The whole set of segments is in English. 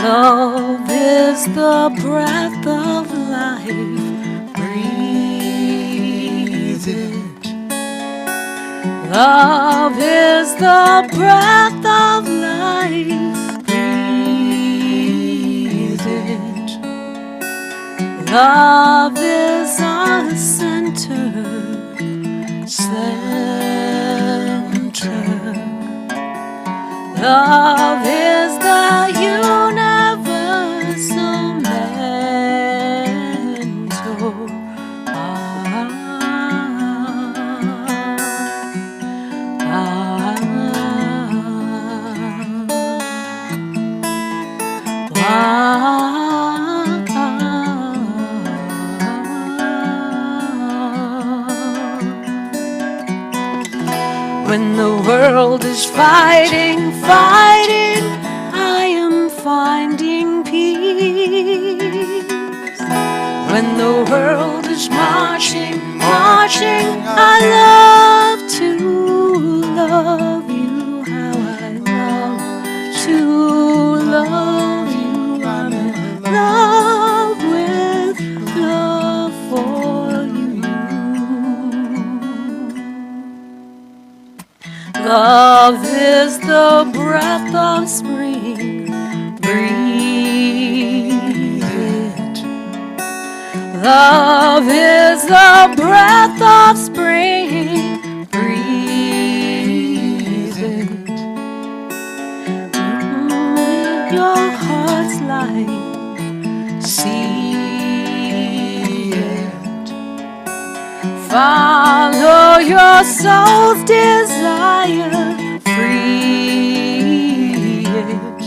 Love is the breath of life. Breathe it. Love is the breath of life. Breathe it. Love is our center. Love is the universal mentor. When the world is fighting, I am finding peace. When the world is marching, I love to love you. How I love to love you. I'm in love with love for you. Love is the breath of spring. Breathe it. Love is the breath of spring. Breathe it. Your heart's light, see it. Follow your soul's desire. Free it.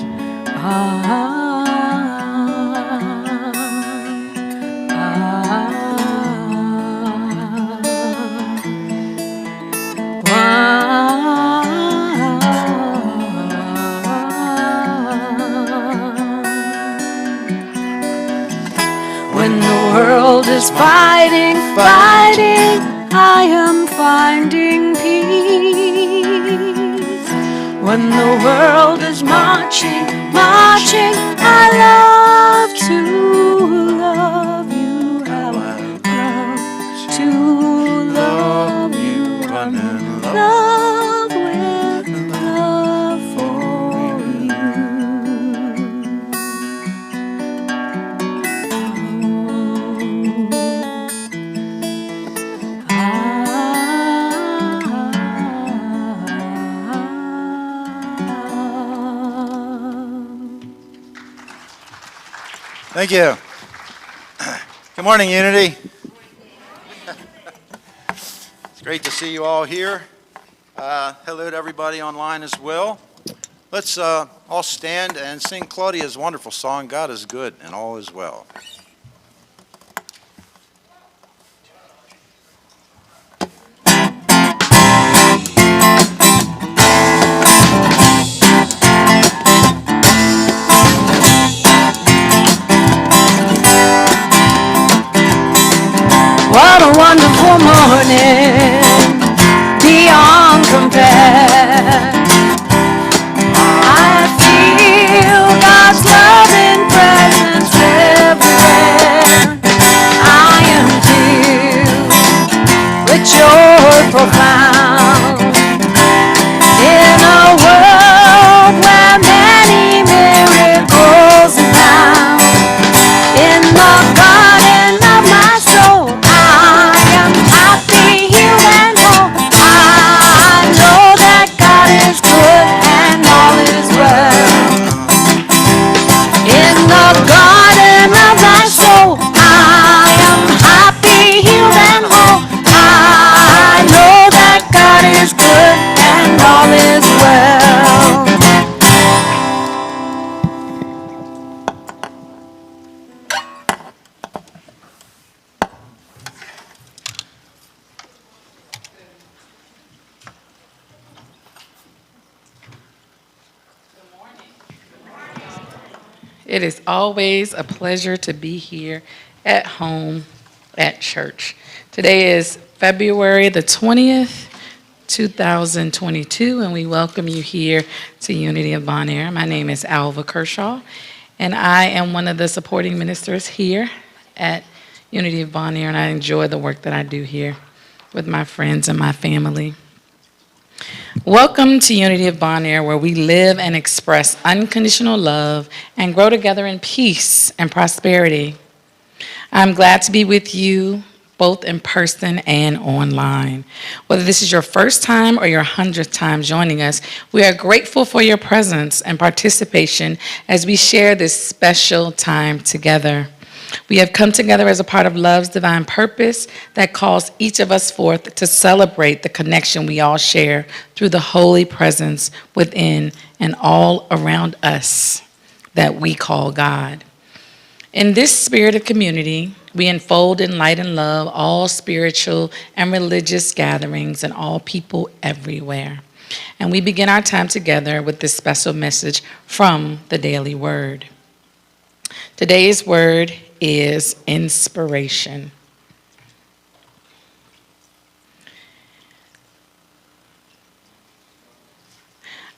When the world is fighting, I am finding peace. When the world is marching, I love to love you. How I love to love you. I'm in love with love for you. Thank you. Good morning, Unity. It's great to see you all here. Hello to everybody online as well. Let's all stand and sing Claudia's wonderful song, God is Good and All Is Well. What a wonderful morning, beyond compare. I feel God's loving presence everywhere. I am filled with joy profound in a world where many miracles abound. In the garden of my soul, I am happy, healed, and whole. I know that God is good and all is well. In the garden of my soul, I am happy, healed, and whole. I know that God is good and all is well. It is always a pleasure to be here at home at church. Today is February the 20th, 2022, and we welcome you here to Unity of Bon Air. My name is Alva Kershaw, and I am one of the supporting ministers here at Unity of Bon Air, and I enjoy the work that I do here with my friends and my family. Welcome to Unity of Bon Air, where we live and express unconditional love and grow together in peace and prosperity. I'm glad to be with you both in person and online. Whether this is your first time or your 100th time joining us, we are grateful for your presence and participation as we share this special time together. We have come together as a part of love's divine purpose that calls each of us forth to celebrate the connection we all share through the holy presence within and all around us that we call God. In this spirit of community, we unfold in light and love all spiritual and religious gatherings and all people everywhere. And we begin our time together with this special message from the Daily Word. Today's word is inspiration.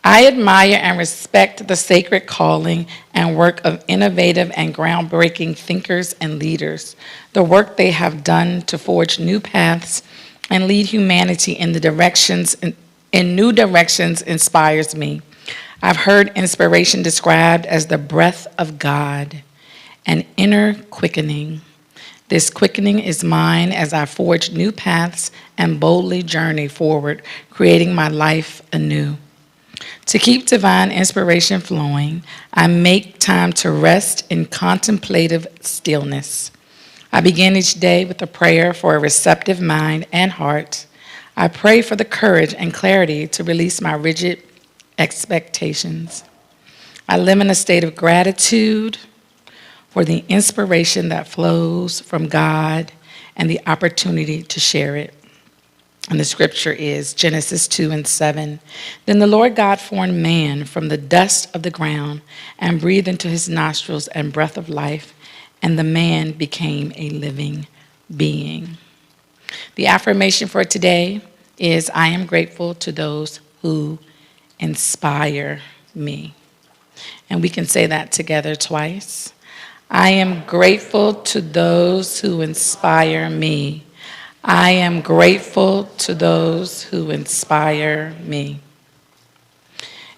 I admire and respect the sacred calling and work of innovative and groundbreaking thinkers and leaders. The work they have done to forge new paths and lead humanity in new directions inspires me. I've heard inspiration described as the breath of God, an inner quickening. This quickening is mine as I forge new paths and boldly journey forward, creating my life anew. To keep divine inspiration flowing, I make time to rest in contemplative stillness. I begin each day with a prayer for a receptive mind and heart. I pray for the courage and clarity to release my rigid expectations. I live in a state of gratitude for the inspiration that flows from God and the opportunity to share it. And the scripture is Genesis 2:7. Then the Lord God formed man from the dust of the ground and breathed into his nostrils and breath of life, and the man became a living being. The affirmation for today is, I am grateful to those who inspire me. And we can say that together twice. I am grateful to those who inspire me. I am grateful to those who inspire me.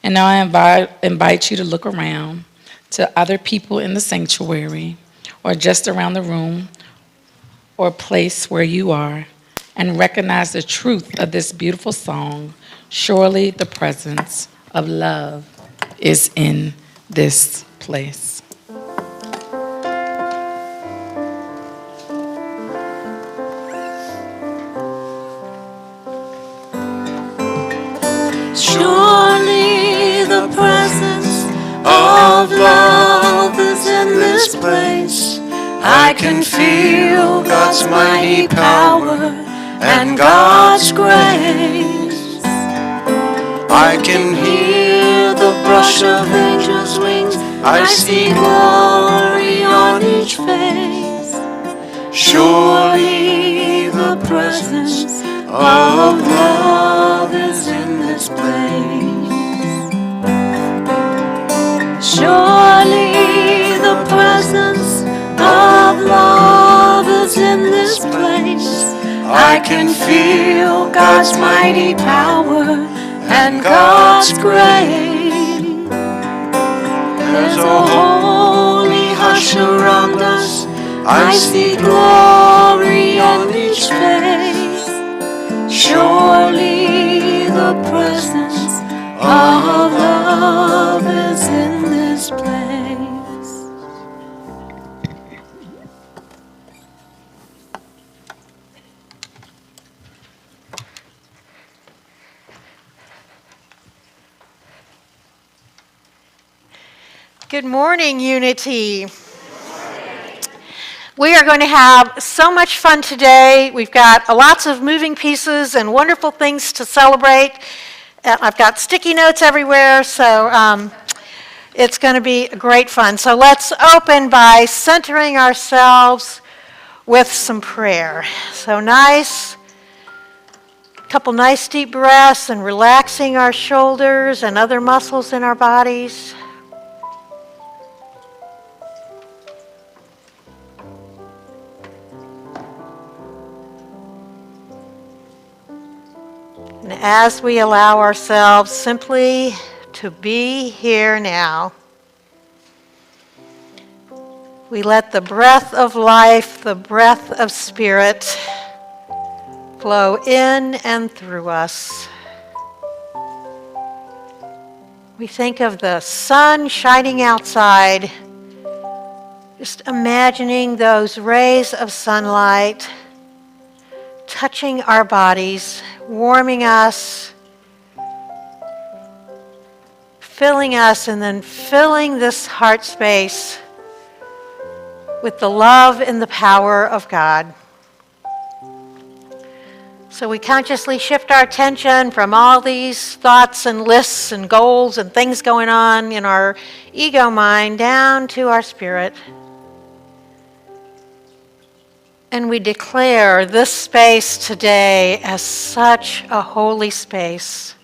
And now I invite you to look around to other people in the sanctuary or just around the room or place where you are and recognize the truth of this beautiful song. Surely the presence of love is in this place. Surely the presence of love is in this place. I can feel God's mighty power and God's grace. I can hear the brush of angels' wings. I see glory on each face. Surely the presence of love is in this place. Surely the presence of love is in this place. I can feel God's mighty power and God's grace. There's a holy hush around us. I see glory on each face. Surely the presence of love is in this place. Good morning, Unity. We are going to have so much fun today. We've got lots of moving pieces and wonderful things to celebrate. I've got sticky notes everywhere, so it's going to be great fun. So let's open by centering ourselves with some prayer. So couple nice deep breaths and relaxing our shoulders and other muscles in our bodies. And as we allow ourselves simply to be here now, we let the breath of life, the breath of spirit, flow in and through us. We think of the sun shining outside, just imagining those rays of sunlight touching our bodies, warming us, filling us, and then filling this heart space with the love and the power of God. So we consciously shift our attention from all these thoughts and lists and goals and things going on in our ego mind down to our spirit. And we declare this space today as such a holy space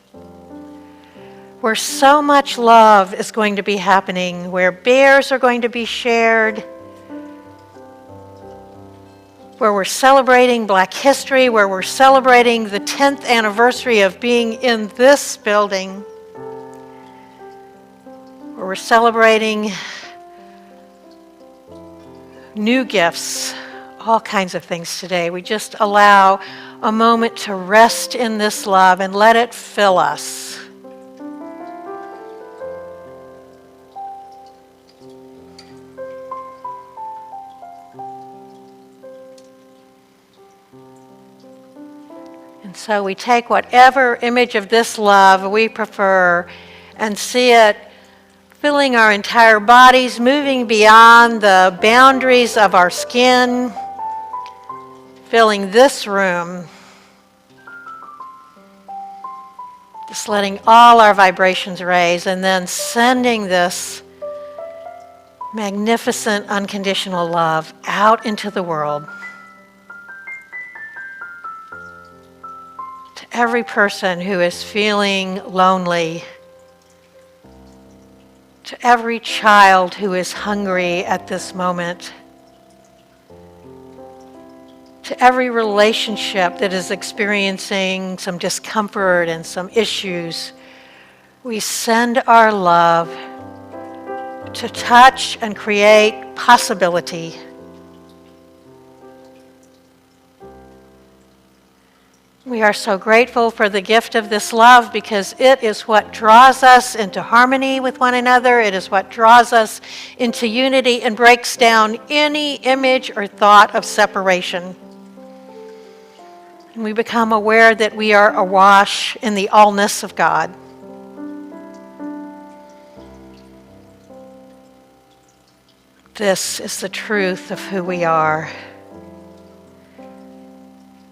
where so much love is going to be happening, where bears are going to be shared, where we're celebrating Black history, where we're celebrating the 10th anniversary of being in this building, where we're celebrating new gifts, all kinds of things today. We just allow a moment to rest in this love and let it fill us. And so we take whatever image of this love we prefer and see it filling our entire bodies, moving beyond the boundaries of our skin, filling this room, just letting all our vibrations raise, and then sending this magnificent unconditional love out into the world. To every person who is feeling lonely, to every child who is hungry at this moment, to every relationship that is experiencing some discomfort and some issues, we send our love to touch and create possibility. We are so grateful for the gift of this love because it is what draws us into harmony with one another. It is what draws us into unity and breaks down any image or thought of separation. And we become aware that we are awash in the allness of God. This is the truth of who we are.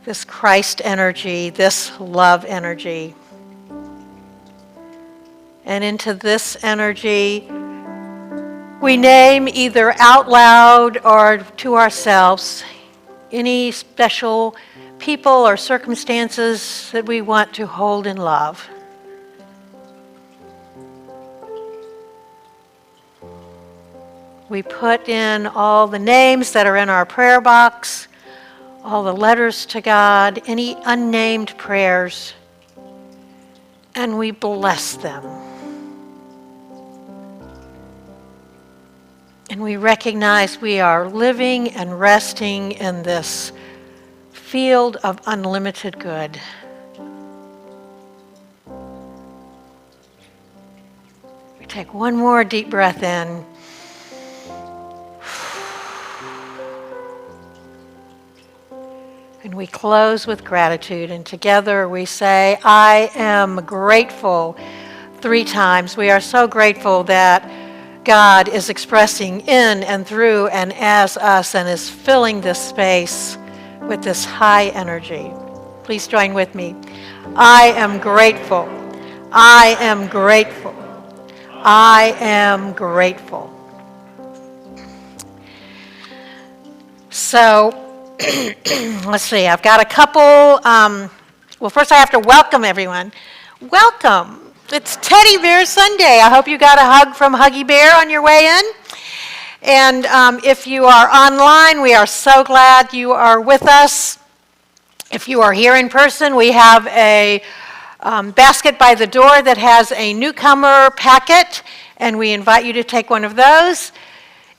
This Christ energy, this love energy. And into this energy, we name either out loud or to ourselves any special people or circumstances that we want to hold in love. We put in all the names that are in our prayer box, all the letters to God, any unnamed prayers, and we bless them. And we recognize we are living and resting in this field of unlimited good. We take one more deep breath in. And we close with gratitude, and together we say, I am grateful 3 times. We are so grateful that God is expressing in and through and as us and is filling this space with this high energy. Please join with me. I am grateful. I am grateful. I am grateful. So, Let's see, I've got a couple, well, first I have to welcome everyone. Welcome. It's Teddy Bear Sunday. I hope you got a hug from Huggy Bear on your way in. And if you are online, we are so glad you are with us. If you are here in person, we have a basket by the door that has a newcomer packet, and we invite you to take one of those.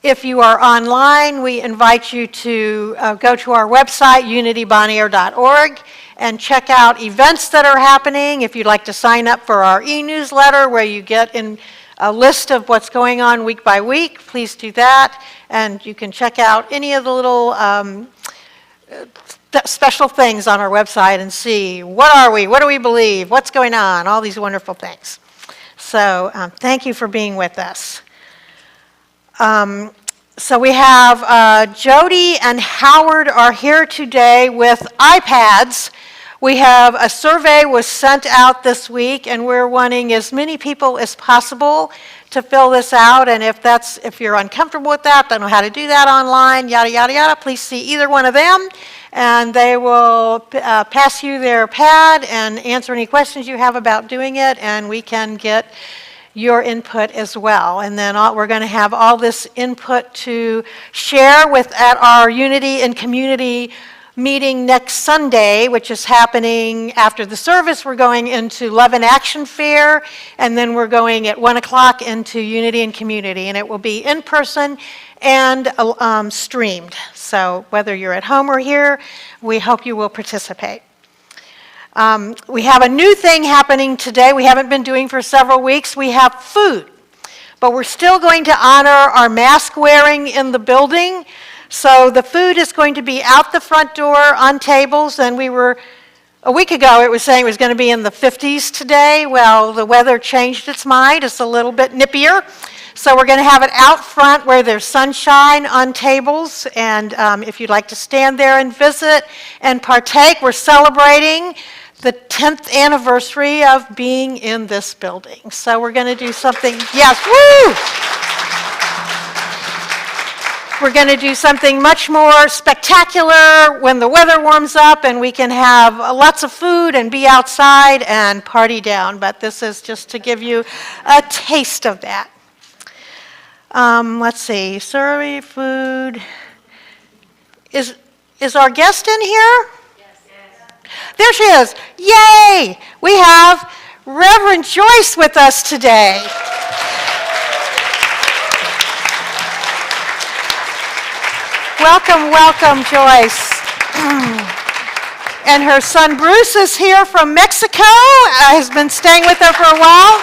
If you are online, we invite you to go to our website, unitybonnier.org, and check out events that are happening. If you'd like to sign up for our e-newsletter where you get in a list of what's going on week by week, please do that. And you can check out any of the little special things on our website and see what are we, what do we believe, what's going on, all these wonderful things. So thank you for being with us. So we have Jody and Howard are here today with iPads. We have a survey was sent out this week, and we're wanting as many people as possible to fill this out. And if you're uncomfortable with that, don't know how to do that online, yada yada yada, please see either one of them, and they will pass you their pad and answer any questions you have about doing it, and we can get your input as well. And then we're going to have all this input to share with at our Unity and Community meeting next Sunday, which is happening after the service. We're going into Love in Action Fair, and then we're going at 1 o'clock into Unity and Community, and it will be in person and streamed. So whether you're at home or here, we hope you will participate. We have a new thing happening today we haven't been doing for several weeks. We have food, but we're still going to honor our mask wearing in the building. So the food is going to be out the front door on tables, and a week ago it was saying it was going to be in the 50s today. Well, the weather changed its mind. It's a little bit nippier. So we're going to have it out front where there's sunshine on tables, and if you'd like to stand there and visit and partake, we're celebrating the 10th anniversary of being in this building. So we're going to do something, yes, woo! We're going to do something much more spectacular when the weather warms up and we can have lots of food and be outside and party down. But this is just to give you a taste of that. Let's see, survey, food. Is our guest in here? Yes. There she is. Yay! We have Reverend Joyce with us today. Welcome, welcome, Joyce. And her son Bruce is here from Mexico, has been staying with her for a while.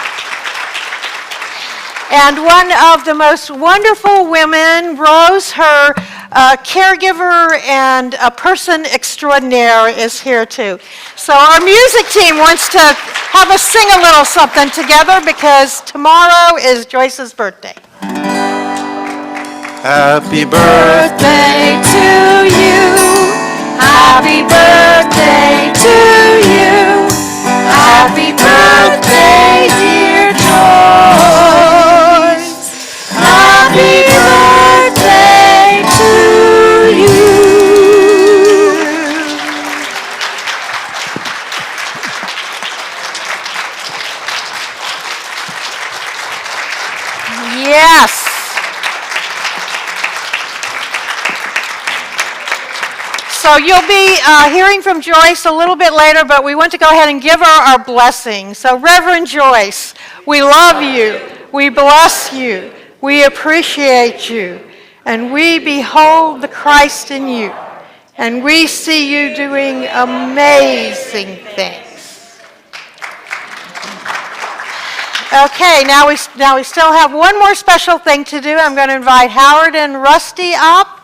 And one of the most wonderful women, Rose, her caregiver and a person extraordinaire, is here too. So our music team wants to have us sing a little something together because tomorrow is Joyce's birthday. Happy birthday to you. Happy birthday to you. Happy birthday, dear Joyce. Happy birthday to you. Yes. So you'll be hearing from Joyce a little bit later, but we want to go ahead and give her our blessing. So Reverend Joyce, we love you, we bless you, we appreciate you, and we behold the Christ in you, and we see you doing amazing things. Okay, now we still have one more special thing to do. I'm going to invite Howard and Rusty up,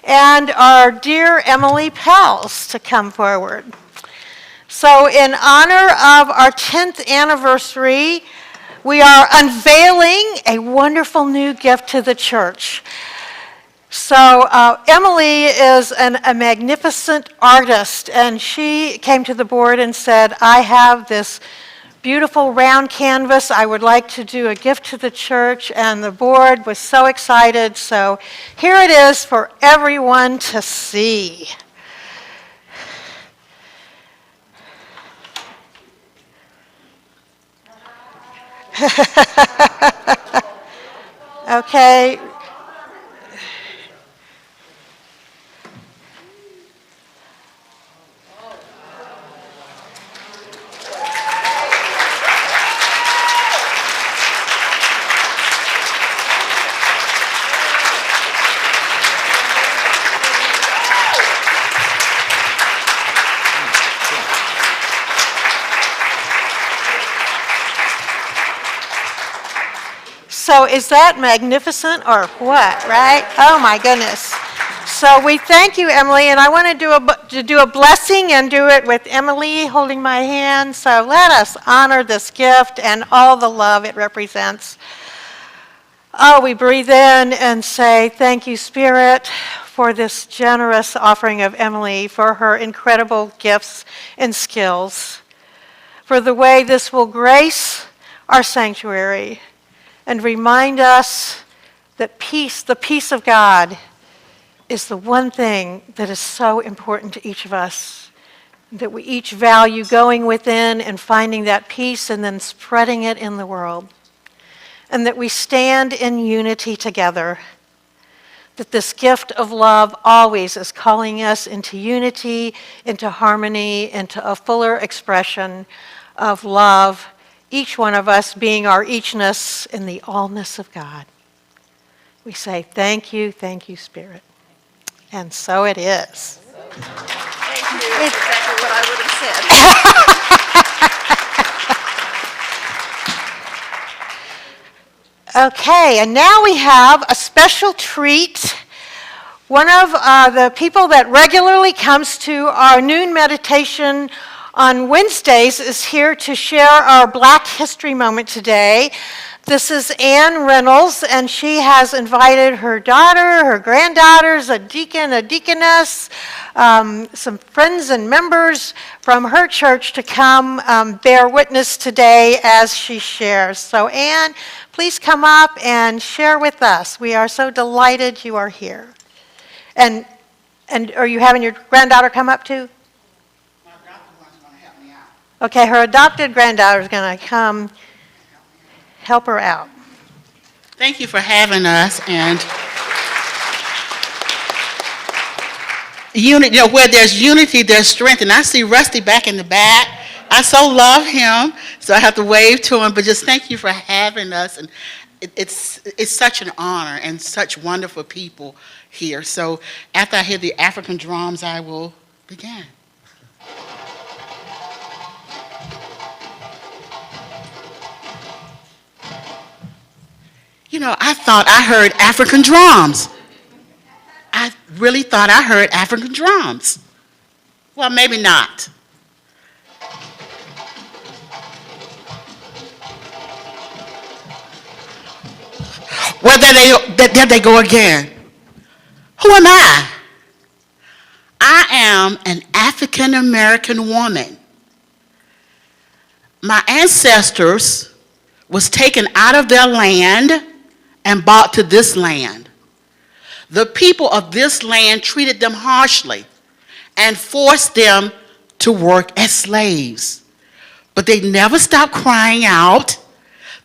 and our dear Emily Pels to come forward. So in honor of our 10th anniversary, we are unveiling a wonderful new gift to the church. So Emily is a magnificent artist, and she came to the board and said, I have this beautiful round canvas. I would like to do a gift to the church, and the board was so excited. So here it is for everyone to see. Okay. So is that magnificent or what, right? Oh my goodness. So we thank you, Emily, and I want to do a blessing and do it with Emily holding my hand. So let us honor this gift and all the love it represents. Oh, we breathe in and say, thank you, Spirit, for this generous offering of Emily, for her incredible gifts and skills, for the way this will grace our sanctuary and remind us that peace, the peace of God, is the one thing that is so important to each of us, that we each value going within and finding that peace and then spreading it in the world, and that we stand in unity together, that this gift of love always is calling us into unity, into harmony, into a fuller expression of love, each one of us being our eachness in the allness of God. We say, thank you, Spirit. And so it is. Thank you. That's exactly what I would have said. Okay, and now we have a special treat. One of the people that regularly comes to our noon meditation on Wednesdays is here to share our Black History Moment today. This is Ann Reynolds, and she has invited her daughter, her granddaughters, a deacon, a deaconess, some friends and members from her church to come bear witness today as she shares. So Ann, please come up and share with us. We are so delighted you are here. And are you having your granddaughter come up too? My adopted one's going to help me out. Okay, her adopted granddaughter is going to come help her out. Thank you for having us. And unity, where there's unity, there's strength. And I see Rusty back in the back. I so love him, so I have to wave to him. But just thank you for having us. And it's such an honor and such wonderful people here. So after I hear the African drums, I will begin. You know, I thought I heard African drums. I really thought I heard African drums. Well, maybe not. Well, there they go again. Who am I? I am an African American woman. My ancestors was taken out of their land and brought to this land. The people of this land treated them harshly and forced them to work as slaves. But they never stopped crying out.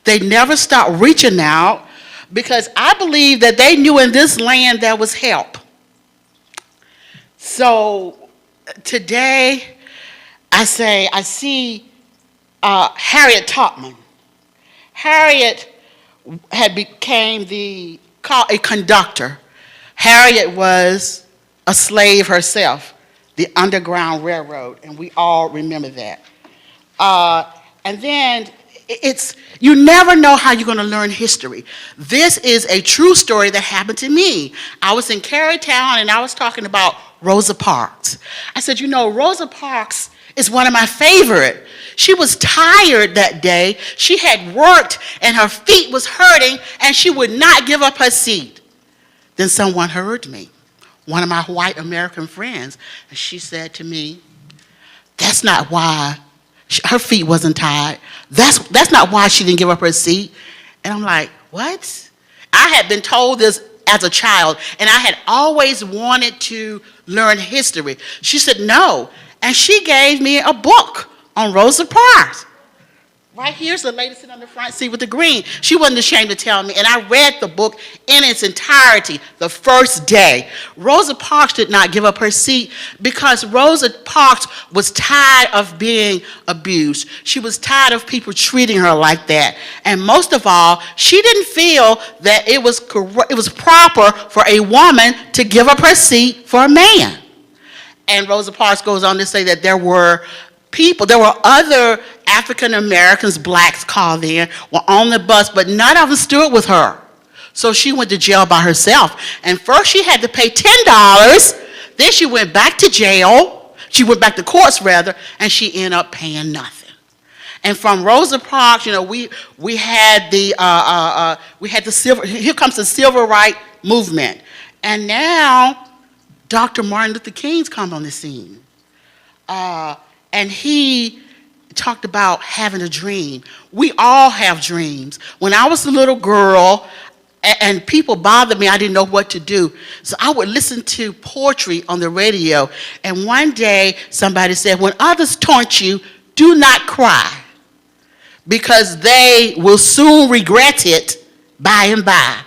They never stopped reaching out, because I believe that they knew in this land there was help. So today I see Harriet Tubman. Harriet had became a conductor. Harriet was a slave herself, the Underground Railroad, and we all remember that. And then you never know how you're going to learn history. This is a true story that happened to me. I was in Carytown and I was talking about Rosa Parks. I said, Rosa Parks is one of my favorite. She was tired that day. She had worked and her feet was hurting and she would not give up her seat. Then someone heard me, one of my white American friends, and she said to me, that's not why her feet wasn't tied. That's not why she didn't give up her seat. And I'm like, what? I had been told this as a child, and I had always wanted to learn history. She said, no. And she gave me a book on Rosa Parks. Right here's the lady sitting on the front seat with the green. She wasn't ashamed to tell me, and I read the book in its entirety the first day. Rosa Parks did not give up her seat because Rosa Parks was tired of being abused. She was tired of people treating her like that. And most of all, she didn't feel that it was proper for a woman to give up her seat for a man. And Rosa Parks goes on to say that there were other African Americans, blacks called in, were on the bus, but none of them stood with her. So she went to jail by herself. And first she had to pay $10, then she went back to jail, she went back to courts rather, and she ended up paying nothing. And from Rosa Parks, we had the civil rights movement. And now Dr. Martin Luther King's come on the scene. And he talked about having a dream. We all have dreams. When I was a little girl and people bothered me, I didn't know what to do. So I would listen to poetry on the radio. And one day somebody said, when others taunt you, do not cry, because they will soon regret it by and by.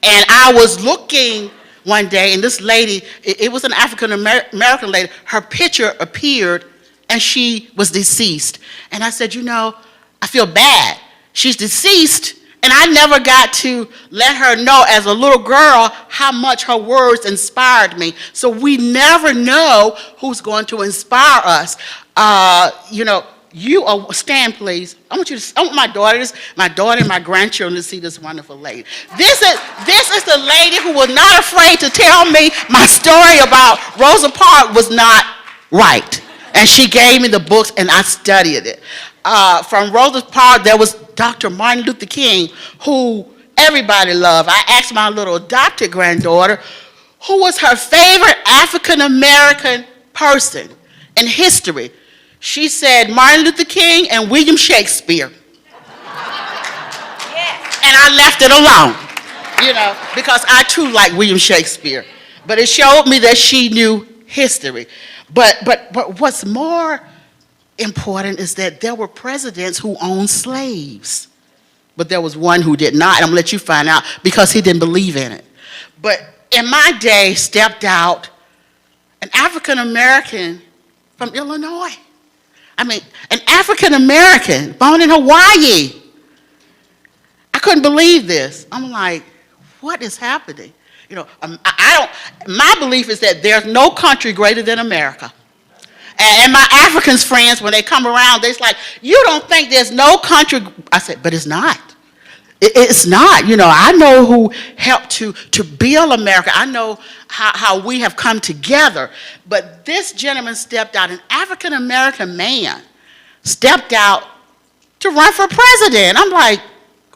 And I was looking one day, and this lady, it was an African American lady, her picture appeared, and she was deceased. And I said, I feel bad. She's deceased, and I never got to let her know as a little girl how much her words inspired me. So we never know who's going to inspire us. Stand, please. I want my daughter and my grandchildren to see this wonderful lady. This is the lady who was not afraid to tell me my story about Rosa Parks was not right. And she gave me the books, and I studied it. From Rosa Parks, there was Dr. Martin Luther King, who everybody loved. I asked my little adopted granddaughter who was her favorite African-American person in history. She said Martin Luther King and William Shakespeare. Yes. And I left it alone, because I too like William Shakespeare. But it showed me that she knew history. But what's more important is that there were presidents who owned slaves. But there was one who did not. I'm going to let you find out, because he didn't believe in it. But in my day stepped out an African American from Illinois. An African American born in Hawaii. I couldn't believe this. I'm like, what is happening? My belief is that there's no country greater than America. And my African friends, when they come around, they're like, you don't think there's no country? I said, but it's not. It's not. I know who helped to build America. I know how we have come together. But this gentleman stepped out, an African American man stepped out to run for president. I'm like,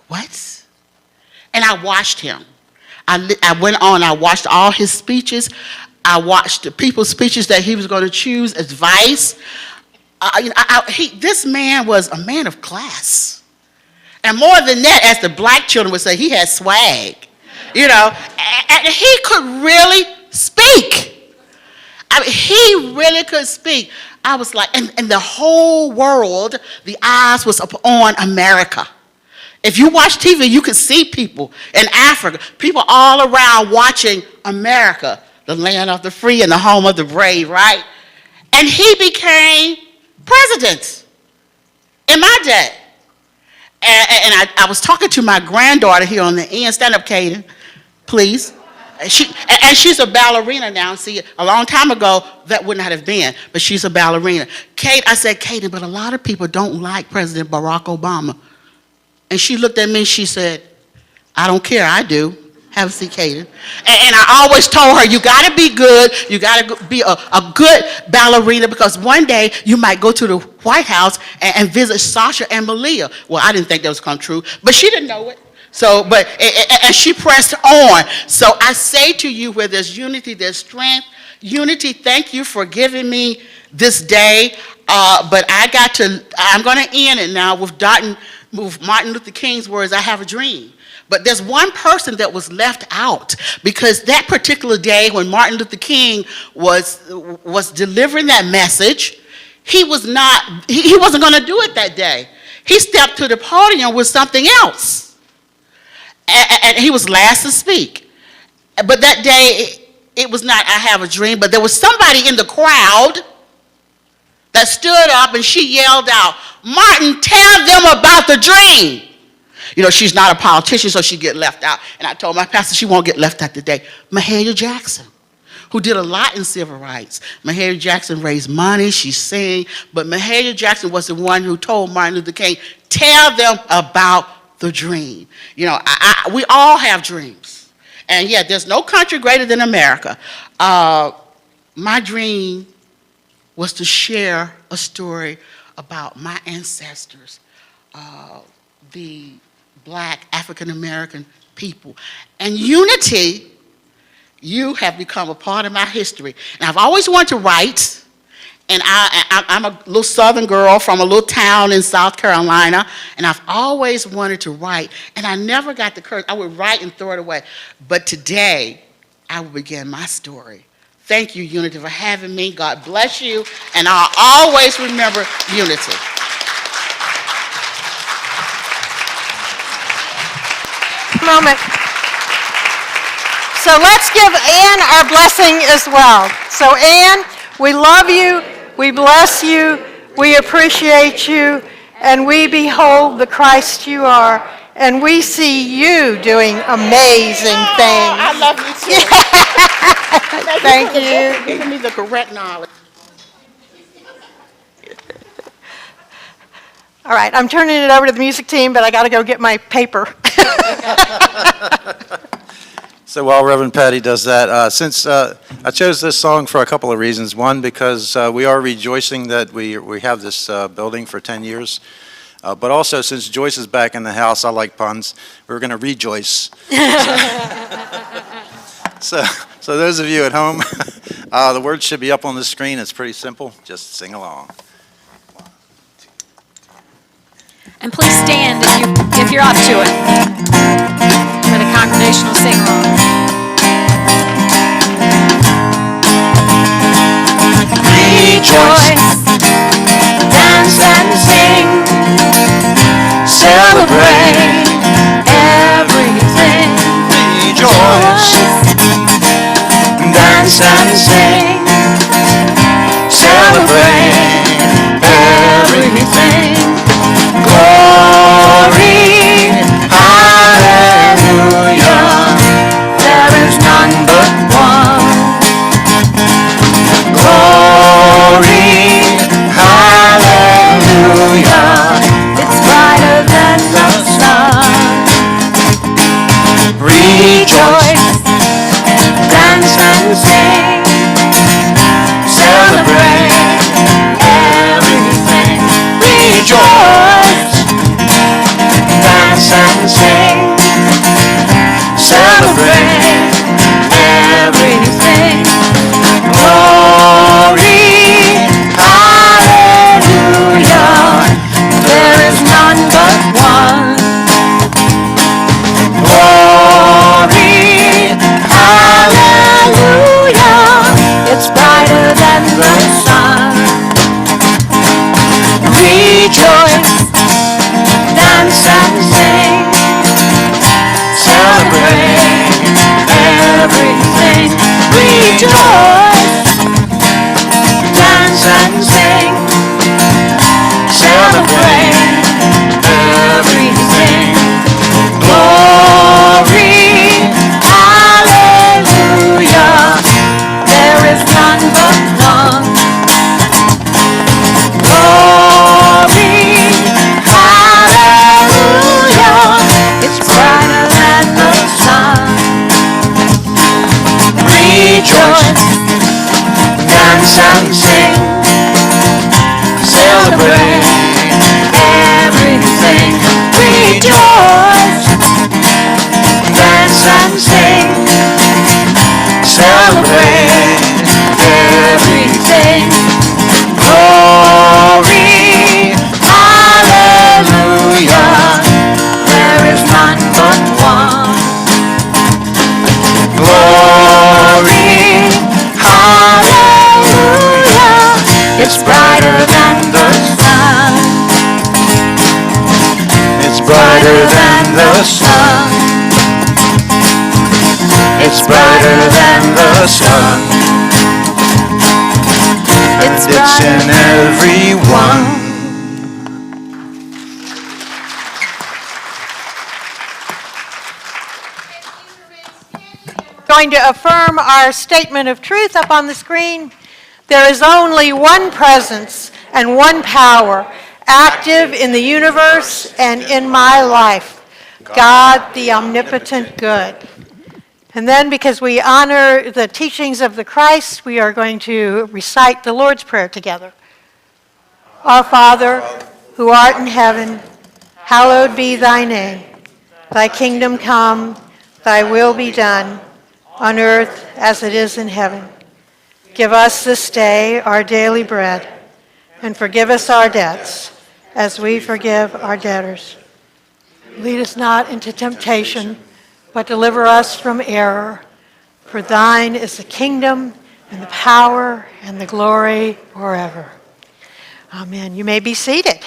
what? And I watched him. I went on, I watched all his speeches. I watched the people's speeches that he was going to choose as vice. This man was a man of class. And more than that, as the black children would say, he had swag. And he could really speak. He really could speak. I was like, and the whole world, the eyes was upon America. If you watch TV, you could see people in Africa, people all around watching America, the land of the free and the home of the brave, right? And he became president in my day. And I was talking to my granddaughter here on the end. Stand up, Kaden, please. She's a ballerina now. See, a long time ago, that would not have been, but she's a ballerina. I said, Kaden, but a lot of people don't like President Barack Obama. And she looked at me, she said, I don't care, I do. Have a seat, Kaden. And I always told her, you gotta be good, you gotta be a good ballerina, because one day you might go to the White House and visit Sasha and Malia. Well, I didn't think that was come true, but she didn't know it. And she pressed on. So I say to you, where there's unity, there's strength. Unity, thank you for giving me this day. But I'm gonna end it now with Martin Luther King's words, I have a dream. But there's one person that was left out, because that particular day when Martin Luther King was delivering that message, he wasn't going to do it that day. he stepped to the podium with something else. And he was last to speak. But that day, it was not I have a dream, but there was somebody in the crowd that stood up and she yelled out, Martin, tell them about the dream. You know, she's not a politician, so she get left out. And I told my pastor she won't get left out today. Mahalia Jackson, who did a lot in civil rights. Mahalia Jackson raised money, she sang, but Mahalia Jackson was the one who told Martin Luther King, tell them about the dream. You know, we all have dreams. And yeah, there's no country greater than America. My dream was to share a story about my ancestors, the Black African-American people. And unity, you have become a part of my history. And I've always wanted to write, and I'm a little Southern girl from a little town in South Carolina, and I've always wanted to write, and I never got the courage. I would write and throw it away. But today, I will begin my story. Thank you, Unity, for having me. God bless you, and I'll always remember Unity. Moment. So let's give Ann our blessing as well. So Ann, we love you, we bless you, we appreciate you, and we behold the Christ you are, and we see you doing amazing things. I love you too. Thank you. Giving me the correct knowledge. All right, I'm turning it over to the music team, but I got to go get my paper. So while Reverend Patty does that, since I chose this song for a couple of reasons. One, because we are rejoicing that we have this building for 10 years. But also, since Joyce is back in the house, I like puns, we're going to rejoice. So those of you at home, the words should be up on the screen. It's pretty simple. Just sing along. And please stand if you're up to it for the congregational sing-along. Rejoice, dance and sing, celebrate everything. Rejoice, Dance and sing, celebrate everything. Glory, hallelujah, there is none but one. Glory, hallelujah, it's brighter than the sun. Rejoice, dance and sing, celebrate everything. Rejoice, dance and sing, celebrate everything. Glory, hallelujah, there is none but one. Glory, hallelujah, it's brighter than the sun. Rejoice, dance and sing, celebrate everything. Rejoice, dance and sing, celebrate everything. Glory, hallelujah, there is none but one. Glory, hallelujah, it's brighter than the sun. Rejoice, dance and sing, celebrate everything. Rejoice, dance and sing, celebrate everything. Glory, hallelujah, there is none but one. Glory, hallelujah, it's brighter than the sun. the sun. It's brighter than the sun. And it's in everyone. Going to affirm our statement of truth up on the screen. There is only one presence and one power active in the universe and in my life, God the omnipotent good. And then, because we honor the teachings of the Christ, we are going to recite the Lord's Prayer together. Our Father, who art in heaven, hallowed be thy name. Thy kingdom come, thy will be done, on earth as it is in heaven. Give us this day our daily bread, and forgive us our debts, as we forgive our debtors. Lead us not into temptation, but deliver us from error. For thine is the kingdom, and the power, and the glory forever. Amen. You may be seated.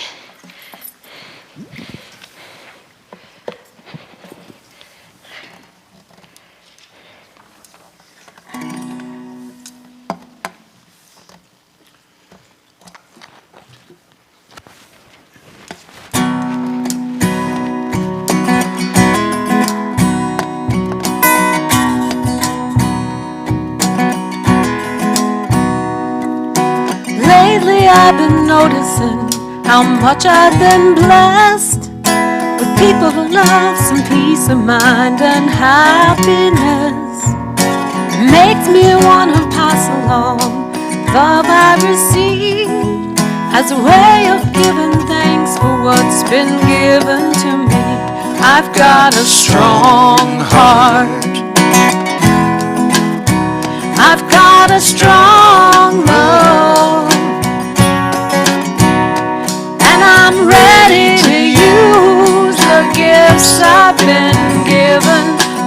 Lately I've been noticing how much I've been blessed with people who love some peace of mind and happiness. It makes me want to pass along love I received as a way of giving thanks for what's been given to me. I've got a strong heart. I've got a strong love, and I'm ready to use the gifts I've been given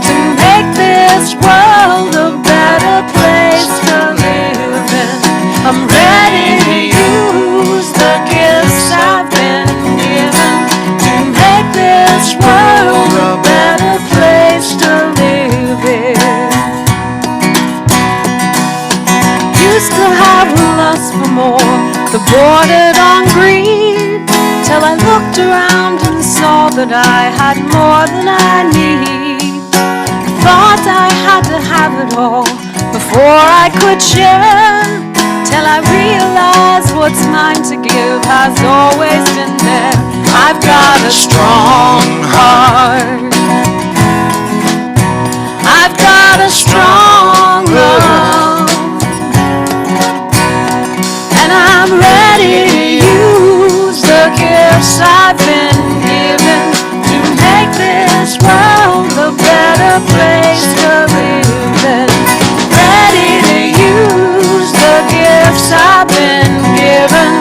to make this world a better place to live in. I'm ready to use the gifts I've been given to make this world a better place to live in. Used to have a lust for more, that bordered on greed, till I looked around and saw that I had more than I need. Thought I had to have it all before I could share, till I realized what's mine to give has always been there. I've got a strong heart. I've got a strong love, and I'm ready to use the gifts I've been given to make this world a better place to live in. Ready to use the gifts I've been given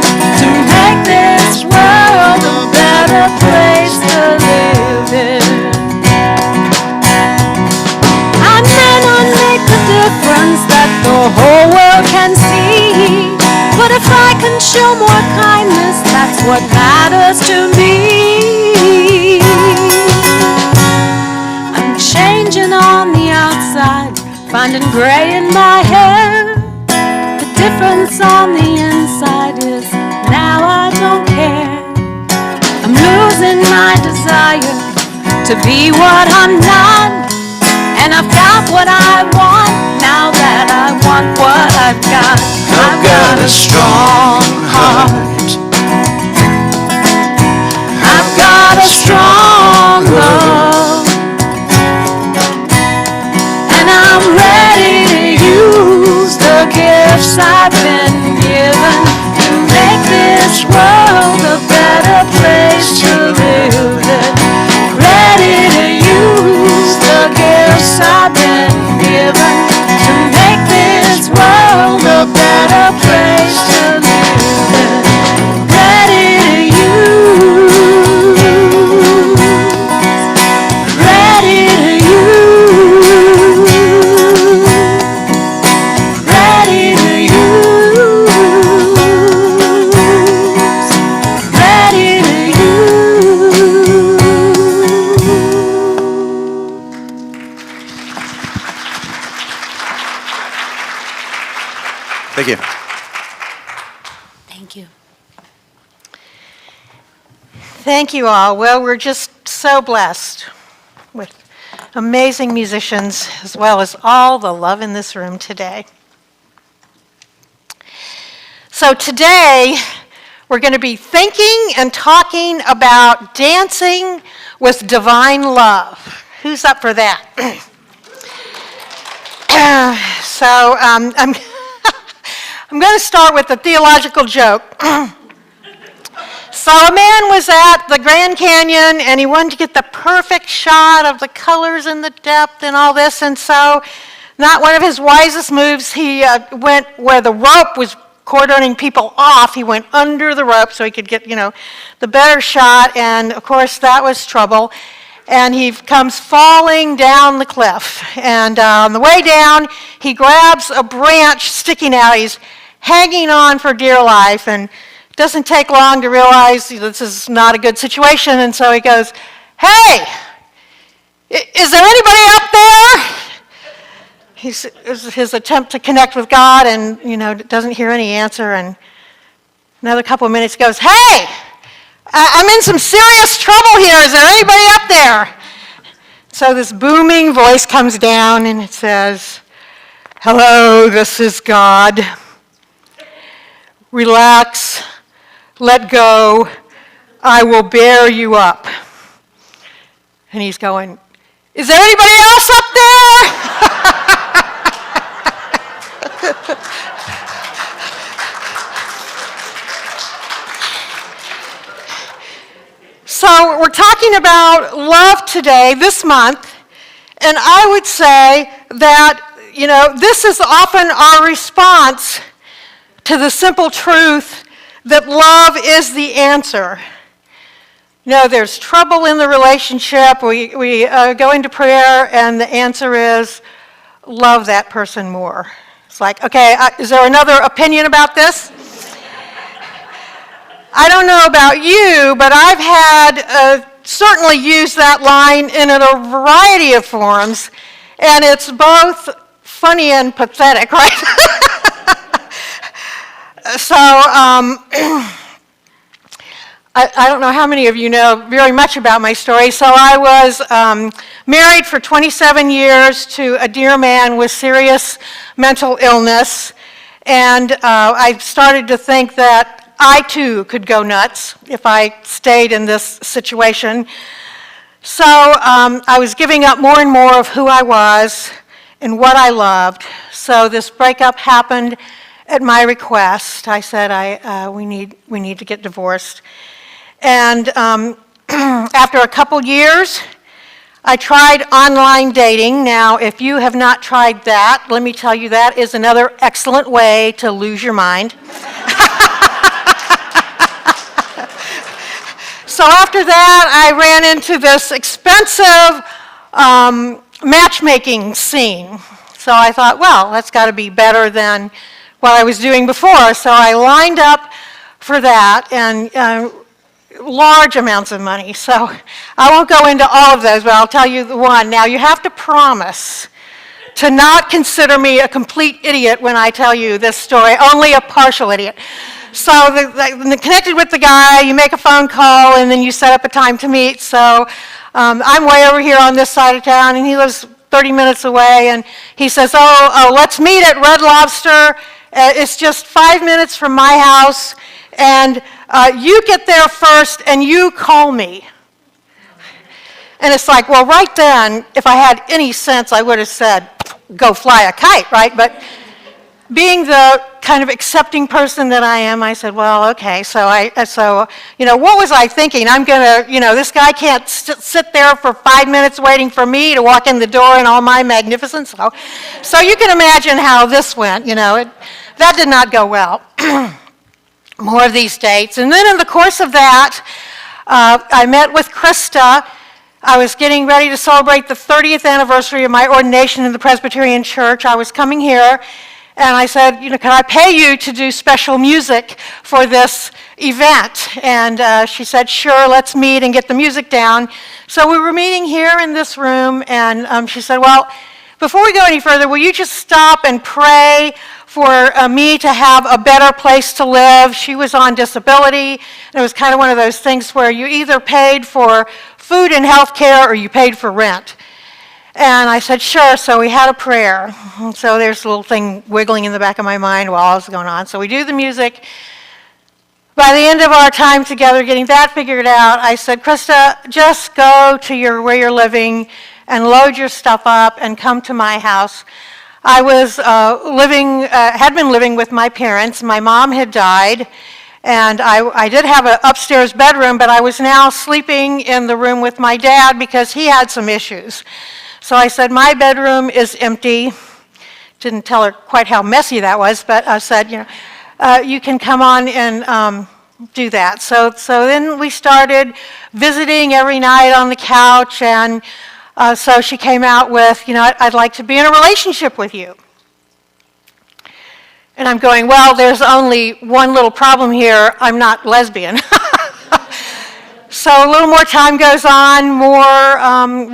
to make this world a better place to live in. I may not make the difference that the whole world can see, but if I can show more kindness, that's what matters to me. I'm changing on the outside, finding gray in my hair. The difference on the inside is now I don't care. I'm losing my desire to be what I'm not, and I've got what I want now that I want what I've got. I've got a strong heart. I've got a strong love, and I'm ready to use the gifts I've been given to make this world a better place to live in. Ready to use the gifts I've been given to make this world a better place to live in. Thank you. Thank you. Thank you all. Well, we're just so blessed with amazing musicians as well as all the love in this room today. So today, we're going to be thinking and talking about dancing with divine love. Who's up for that? I'm I'm going to start with a theological joke. So a man was at the Grand Canyon, and he wanted to get the perfect shot of the colors and the depth and all this, and so not one of his wisest moves, he went where the rope was cordoning people off. He went under the rope so he could get, the better shot, and of course that was trouble. And he comes falling down the cliff, and on the way down, he grabs a branch sticking out. He's hanging on for dear life, and it doesn't take long to realize this is not a good situation, and so he goes, "Hey, is there anybody up there?" His attempt to connect with God, and doesn't hear any answer, and another couple of minutes he goes, "Hey, I'm in some serious trouble here. Is there anybody up there?" So this booming voice comes down, and it says, "Hello, this is God. Relax, let go, I will bear you up." And he's going, "Is there anybody else up there?" So we're talking about love today, this month, and I would say that, this is often our response to the simple truth that love is the answer. There's trouble in the relationship, we go into prayer, and the answer is love that person more. It's like, okay, is there another opinion about this? I don't know about you, but I've had certainly used that line in a variety of forms, and it's both funny and pathetic, right? So I don't know how many of you know very much about my story. So I was married for 27 years to a dear man with serious mental illness, and I started to think that I too could go nuts if I stayed in this situation. So I was giving up more and more of who I was and what I loved. So this breakup happened at my request. I said, we need to get divorced. And after a couple years, I tried online dating. Now, if you have not tried that, let me tell you, that is another excellent way to lose your mind. So after that, I ran into this expensive matchmaking scene. So I thought, well, that's got to be better than what I was doing before. So I lined up for that, and large amounts of money. So I won't go into all of those, but I'll tell you the one. Now, you have to promise to not consider me a complete idiot when I tell you this story, only a partial idiot. So connected with the guy, you make a phone call, and then you set up a time to meet. So I'm way over here on this side of town, and he lives 30 minutes away, and he says, oh, let's meet at Red Lobster. It's just 5 minutes from my house, and you get there first, and you call me. And it's like, well, right then, if I had any sense, I would have said, go fly a kite, right? But being the kind of accepting person that I am, I said, well, okay. So what was I thinking? I'm going to, this guy can't sit there for 5 minutes waiting for me to walk in the door in all my magnificence. So you can imagine how this went, that did not go well. More of these dates. And then in the course of that, I met with Krista. I was getting ready to celebrate the 30th anniversary of my ordination in the Presbyterian Church. I was coming here, and I said, can I pay you to do special music for this event? And she said, sure, let's meet and get the music down. So we were meeting here in this room, and she said, well, before we go any further, will you just stop and pray for me to have a better place to live. She was on disability, and it was kind of one of those things where you either paid for food and health care or you paid for rent. And I said, sure, so we had a prayer. So there's a little thing wiggling in the back of my mind while all this is going on. So we do the music. By the end of our time together getting that figured out, I said, Krista, just go to where you're living and load your stuff up and come to my house. I was had been living with my parents. My mom had died, and I did have an upstairs bedroom, but I was now sleeping in the room with my dad because he had some issues. So I said, my bedroom is empty. Didn't tell her quite how messy that was, but I said, you can come on and do that. So then we started visiting every night on the couch, and so she came out with, I'd like to be in a relationship with you. And I'm going, well, there's only one little problem here. I'm not lesbian. So a little more time goes on, more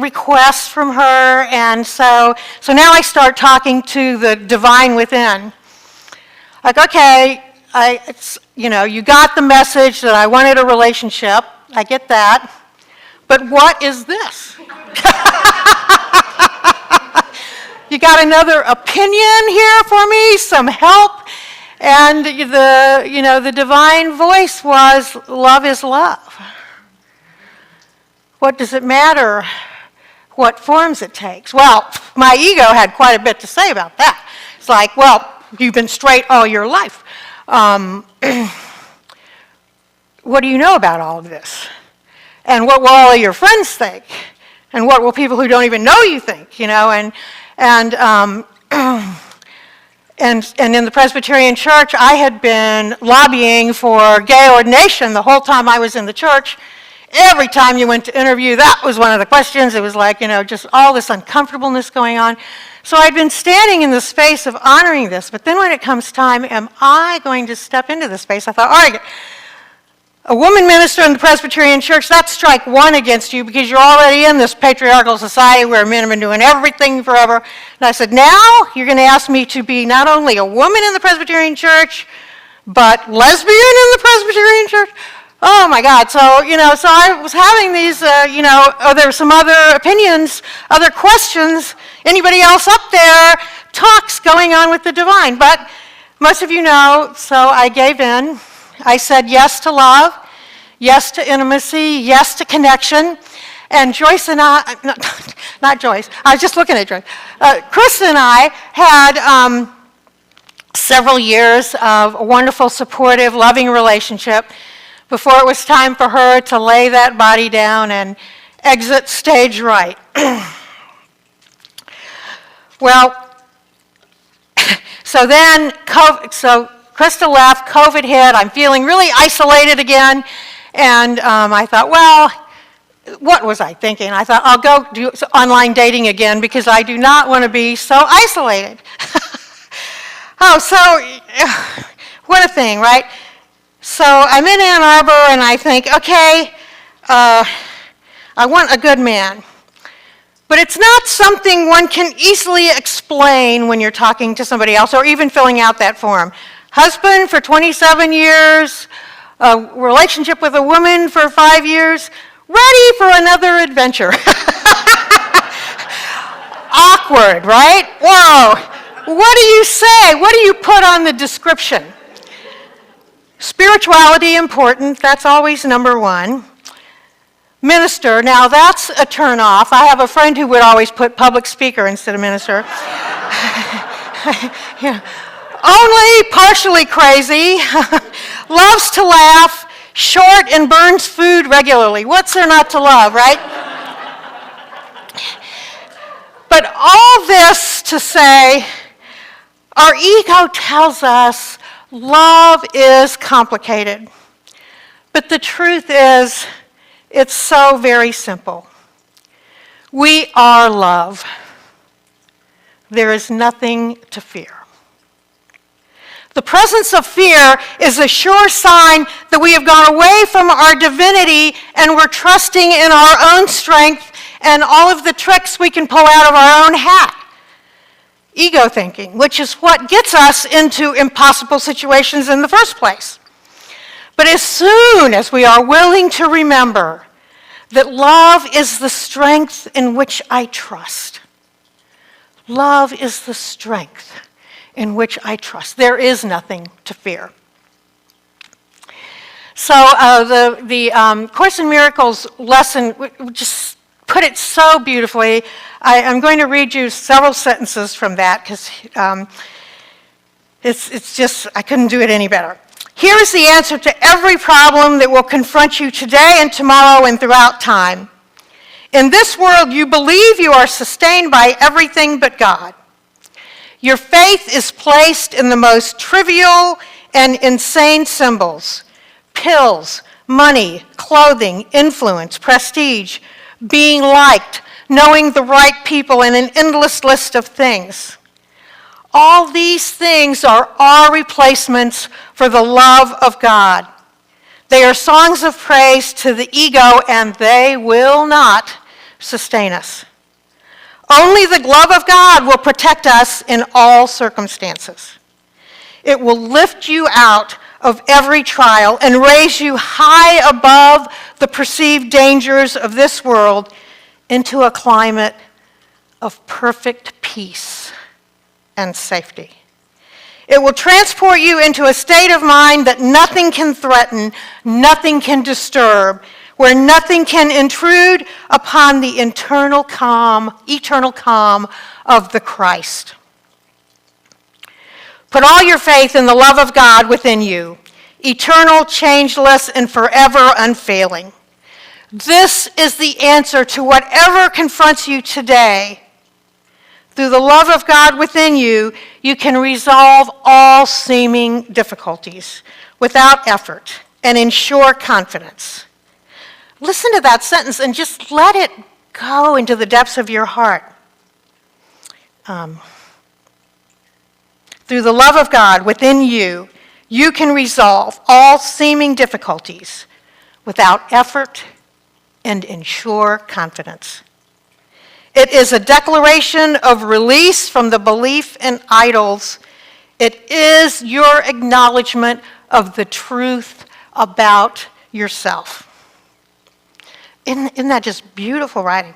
requests from her, and so now I start talking to the divine within. Like, okay, you got the message that I wanted a relationship. I get that. But what is this? You got another opinion here for me? Some help? And the divine voice was, love is love. What does it matter what forms it takes? Well, my ego had quite a bit to say about that. It's like, well, you've been straight all your life. What do you know about all of this? And what will all of your friends think? And what will people who don't even know you think? And in the Presbyterian Church, I had been lobbying for gay ordination the whole time I was in the church. Every time you went to interview, that was one of the questions. It was like, just all this uncomfortableness going on. So I'd been standing in the space of honoring this, but then when it comes time, am I going to step into the space? I thought, all right, a woman minister in the Presbyterian Church, that's strike one against you because you're already in this patriarchal society where men have been doing everything forever. And I said, now you're going to ask me to be not only a woman in the Presbyterian Church, but lesbian in the Presbyterian Church? Oh my God, so I was having these, there were some other opinions, other questions, anybody else up there, talks going on with the divine. But most of you know, so I gave in. I said yes to love, yes to intimacy, yes to connection. And Joyce and I, not Joyce, I was just looking at Joyce. Chris and I had several years of a wonderful, supportive, loving relationship before it was time for her to lay that body down and exit stage right. Well, so then, Krista left, COVID hit, I'm feeling really isolated again, and I thought, well, what was I thinking? I thought, I'll go do online dating again because I do not want to be so isolated. What a thing, right? So I'm in Ann Arbor, and I think, okay, I want a good man. But it's not something one can easily explain when you're talking to somebody else or even filling out that form. Husband for 27 years, a relationship with a woman for 5 years, ready for another adventure. Awkward, right? Whoa. What do you say? What do you put on the description? Spirituality important, that's always number one. Minister, now that's a turn off. I have a friend who would always put public speaker instead of minister. Yeah. Only partially crazy, loves to laugh, short and burns food regularly. What's there not to love, right? But all this to say, our ego tells us love is complicated. But the truth is, it's so very simple. We are love. There is nothing to fear. The presence of fear is a sure sign that we have gone away from our divinity and we're trusting in our own strength and all of the tricks we can pull out of our own hat. ego thinking, which is what gets us into impossible situations in the first place. But as soon as we are willing to remember that love is the strength in which I trust, love is the strength in which I trust, there is nothing to fear. So the Course in Miracles lesson just put it so beautifully. I'm going to read you several sentences from that because it's just, I couldn't do it any better. Here is the answer to every problem that will confront you today and tomorrow and throughout time. In this world, you believe you are sustained by everything but God. Your faith is placed in the most trivial and insane symbols: pills, money, clothing, influence, prestige, being liked, knowing the right people, and an endless list of things. All these things are our replacements for the love of God. They are songs of praise to the ego, and they will not sustain us. Only the love of God will protect us in all circumstances. It will lift you out of every trial and raise you high above the perceived dangers of this world into a climate of perfect peace and safety. It will transport you into a state of mind that nothing can threaten, nothing can disturb, where nothing can intrude upon the eternal calm of the Christ. Put all your faith in the love of God within you, eternal, changeless, and forever unfailing. This is the answer to whatever confronts you today. Through the love of God within you, you can resolve all seeming difficulties without effort and ensure confidence. Listen to that sentence and just let it go into the depths of your heart. Through the love of God within you, you can resolve all seeming difficulties without effort and ensure confidence. It is a declaration of release from the belief in idols. It is your acknowledgement of the truth about yourself. Isn't that just beautiful writing?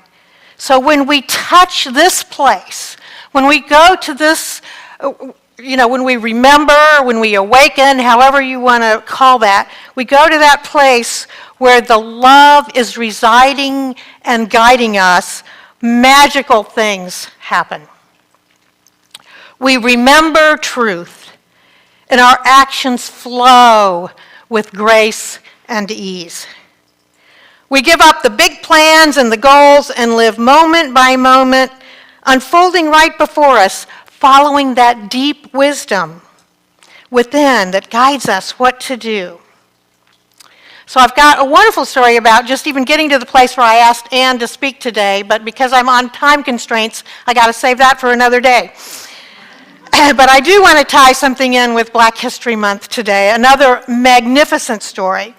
So when we touch this place, when we go to this, when we remember, when we awaken, however you want to call that, we go to that place where the love is residing and guiding us, magical things happen. We remember truth, and our actions flow with grace and ease. We give up the big plans and the goals and live moment by moment, unfolding right before us, following that deep wisdom within that guides us what to do. So I've got a wonderful story about just even getting to the place where I asked Ann to speak today, but because I'm on time constraints, I got to save that for another day. But I do want to tie something in with Black History Month today, another magnificent story.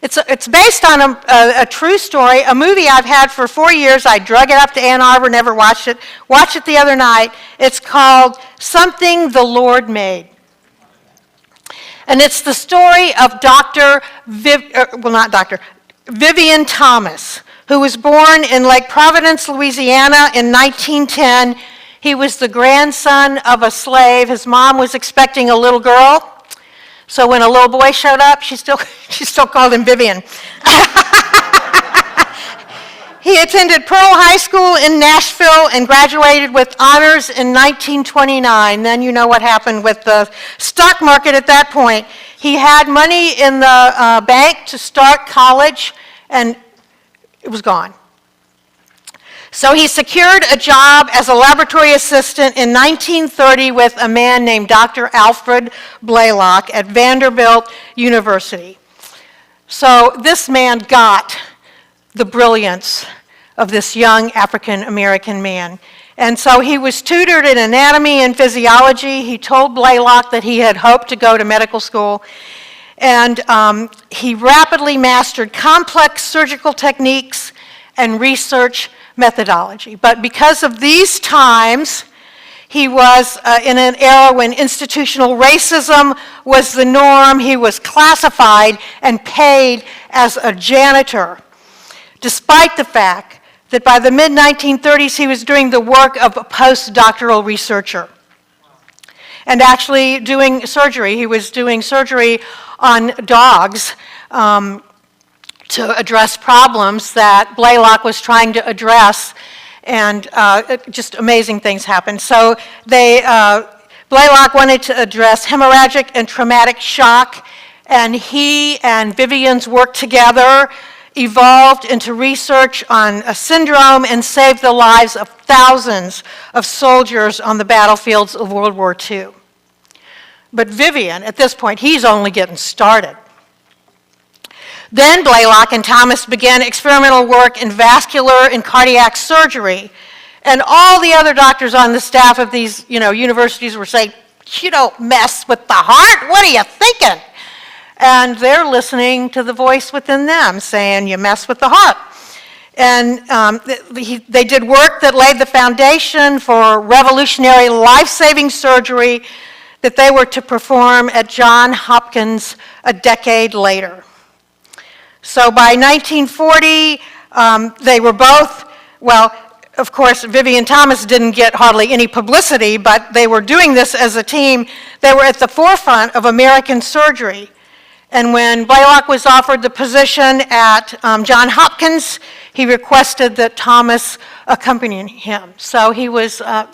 It's based on a true story, a movie I've had for 4 years. I drug it up to Ann Arbor, never watched it. Watched it the other night. It's called Something the Lord Made. And it's the story of Vivian Thomas, who was born in Lake Providence, Louisiana in 1910. He was the grandson of a slave. His mom was expecting a little girl. So when a little boy showed up, she still called him Vivian. He attended Pearl High School in Nashville and graduated with honors in 1929. Then you know what happened with the stock market at that point. He had money in the bank to start college, and it was gone. So he secured a job as a laboratory assistant in 1930 with a man named Dr. Alfred Blaylock at Vanderbilt University. So this man got the brilliance of this young African-American man. And so he was tutored in anatomy and physiology. He told Blaylock that he had hoped to go to medical school. And he rapidly mastered complex surgical techniques and research methodology. But because of these times, He was in an era when institutional racism was the norm. He was classified and paid as a janitor, despite the fact that by the mid-1930s he was doing the work of a postdoctoral researcher and actually doing surgery. He was doing surgery on dogs to address problems that Blaylock was trying to address, and just amazing things happened. So Blaylock wanted to address hemorrhagic and traumatic shock, and he and Vivian's work together evolved into research on a syndrome and saved the lives of thousands of soldiers on the battlefields of World War II. But Vivian, at this point, he's only getting started. Then Blaylock and Thomas began experimental work in vascular and cardiac surgery, and all the other doctors on the staff of these universities were saying, "You don't mess with the heart, what are you thinking?" And they're listening to the voice within them saying, "You mess with the heart." And they did work that laid the foundation for revolutionary life-saving surgery that they were to perform at Johns Hopkins a decade later. So by 1940, they were both, well, of course, Vivian Thomas didn't get hardly any publicity, but they were doing this as a team. They were at the forefront of American surgery. And when Blaylock was offered the position at Johns Hopkins, he requested that Thomas accompany him. So he was up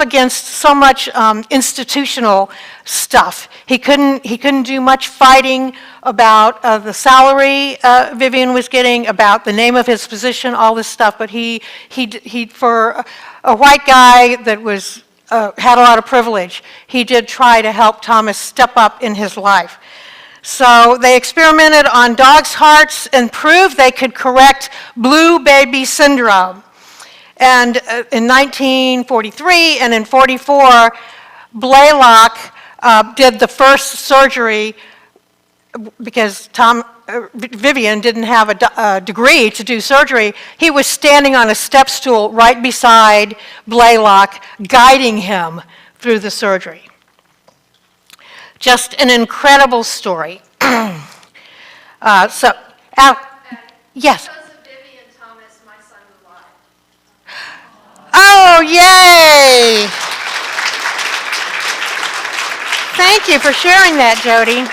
against so much institutional stuff. He couldn't do much fighting about the salary Vivian was getting, about the name of his position, all this stuff. But he for a white guy that was had a lot of privilege, he did try to help Thomas step up in his life. So they experimented on dogs' hearts and proved they could correct blue baby syndrome. And in 1943 and in 44, Blaylock did the first surgery because Vivian didn't have a degree to do surgery. He was standing on a step stool right beside Blaylock, guiding him through the surgery. Just an incredible story. Yes. Because of Vivian Thomas, my son is alive. Oh, yay! Thank you for sharing that, Jody.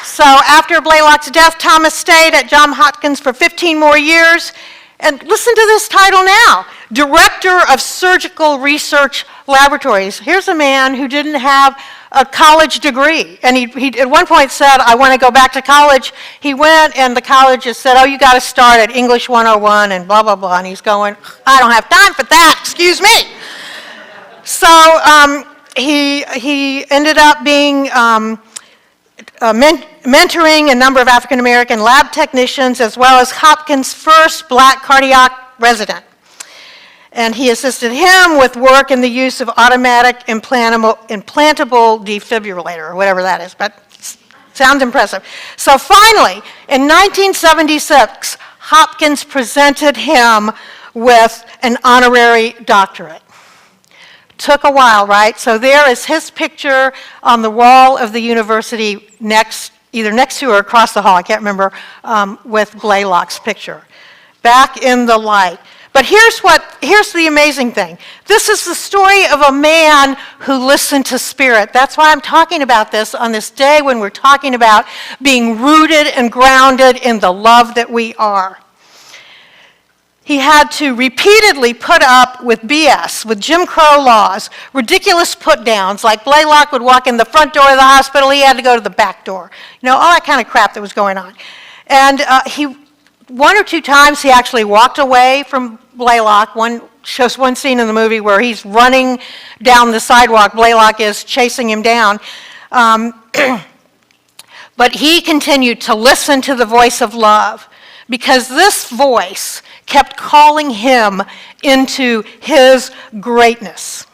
So after Blaylock's death, Thomas stayed at Johns Hopkins for 15 more years. And listen to this title now, Director of Surgical Research Laboratories. Here's a man who didn't have a college degree. And he at one point said, "I want to go back to college." He went and the college just said, "Oh, you got to start at English 101 and blah, blah, blah." And he's going, "I don't have time for that, excuse me." So he ended up being mentoring a number of African American lab technicians, as well as Hopkins' first black cardiac resident. And he assisted him with work in the use of automatic implantable defibrillator, or whatever that is, but sounds impressive. So finally, in 1976, Hopkins presented him with an honorary doctorate. Took a while, right? So there is his picture on the wall of the university either next to or across the hall, I can't remember, with Blaylock's picture. Back in the light. But here's the amazing thing. This is the story of a man who listened to Spirit. That's why I'm talking about this on this day when we're talking about being rooted and grounded in the love that we are. He had to repeatedly put up with BS, with Jim Crow laws, ridiculous put-downs, like Blaylock would walk in the front door of the hospital, he had to go to the back door. All that kind of crap that was going on. And one or two times he actually walked away from Blaylock. Shows one scene in the movie where he's running down the sidewalk, Blaylock is chasing him down. But he continued to listen to the voice of love, because this voice kept calling him into his greatness,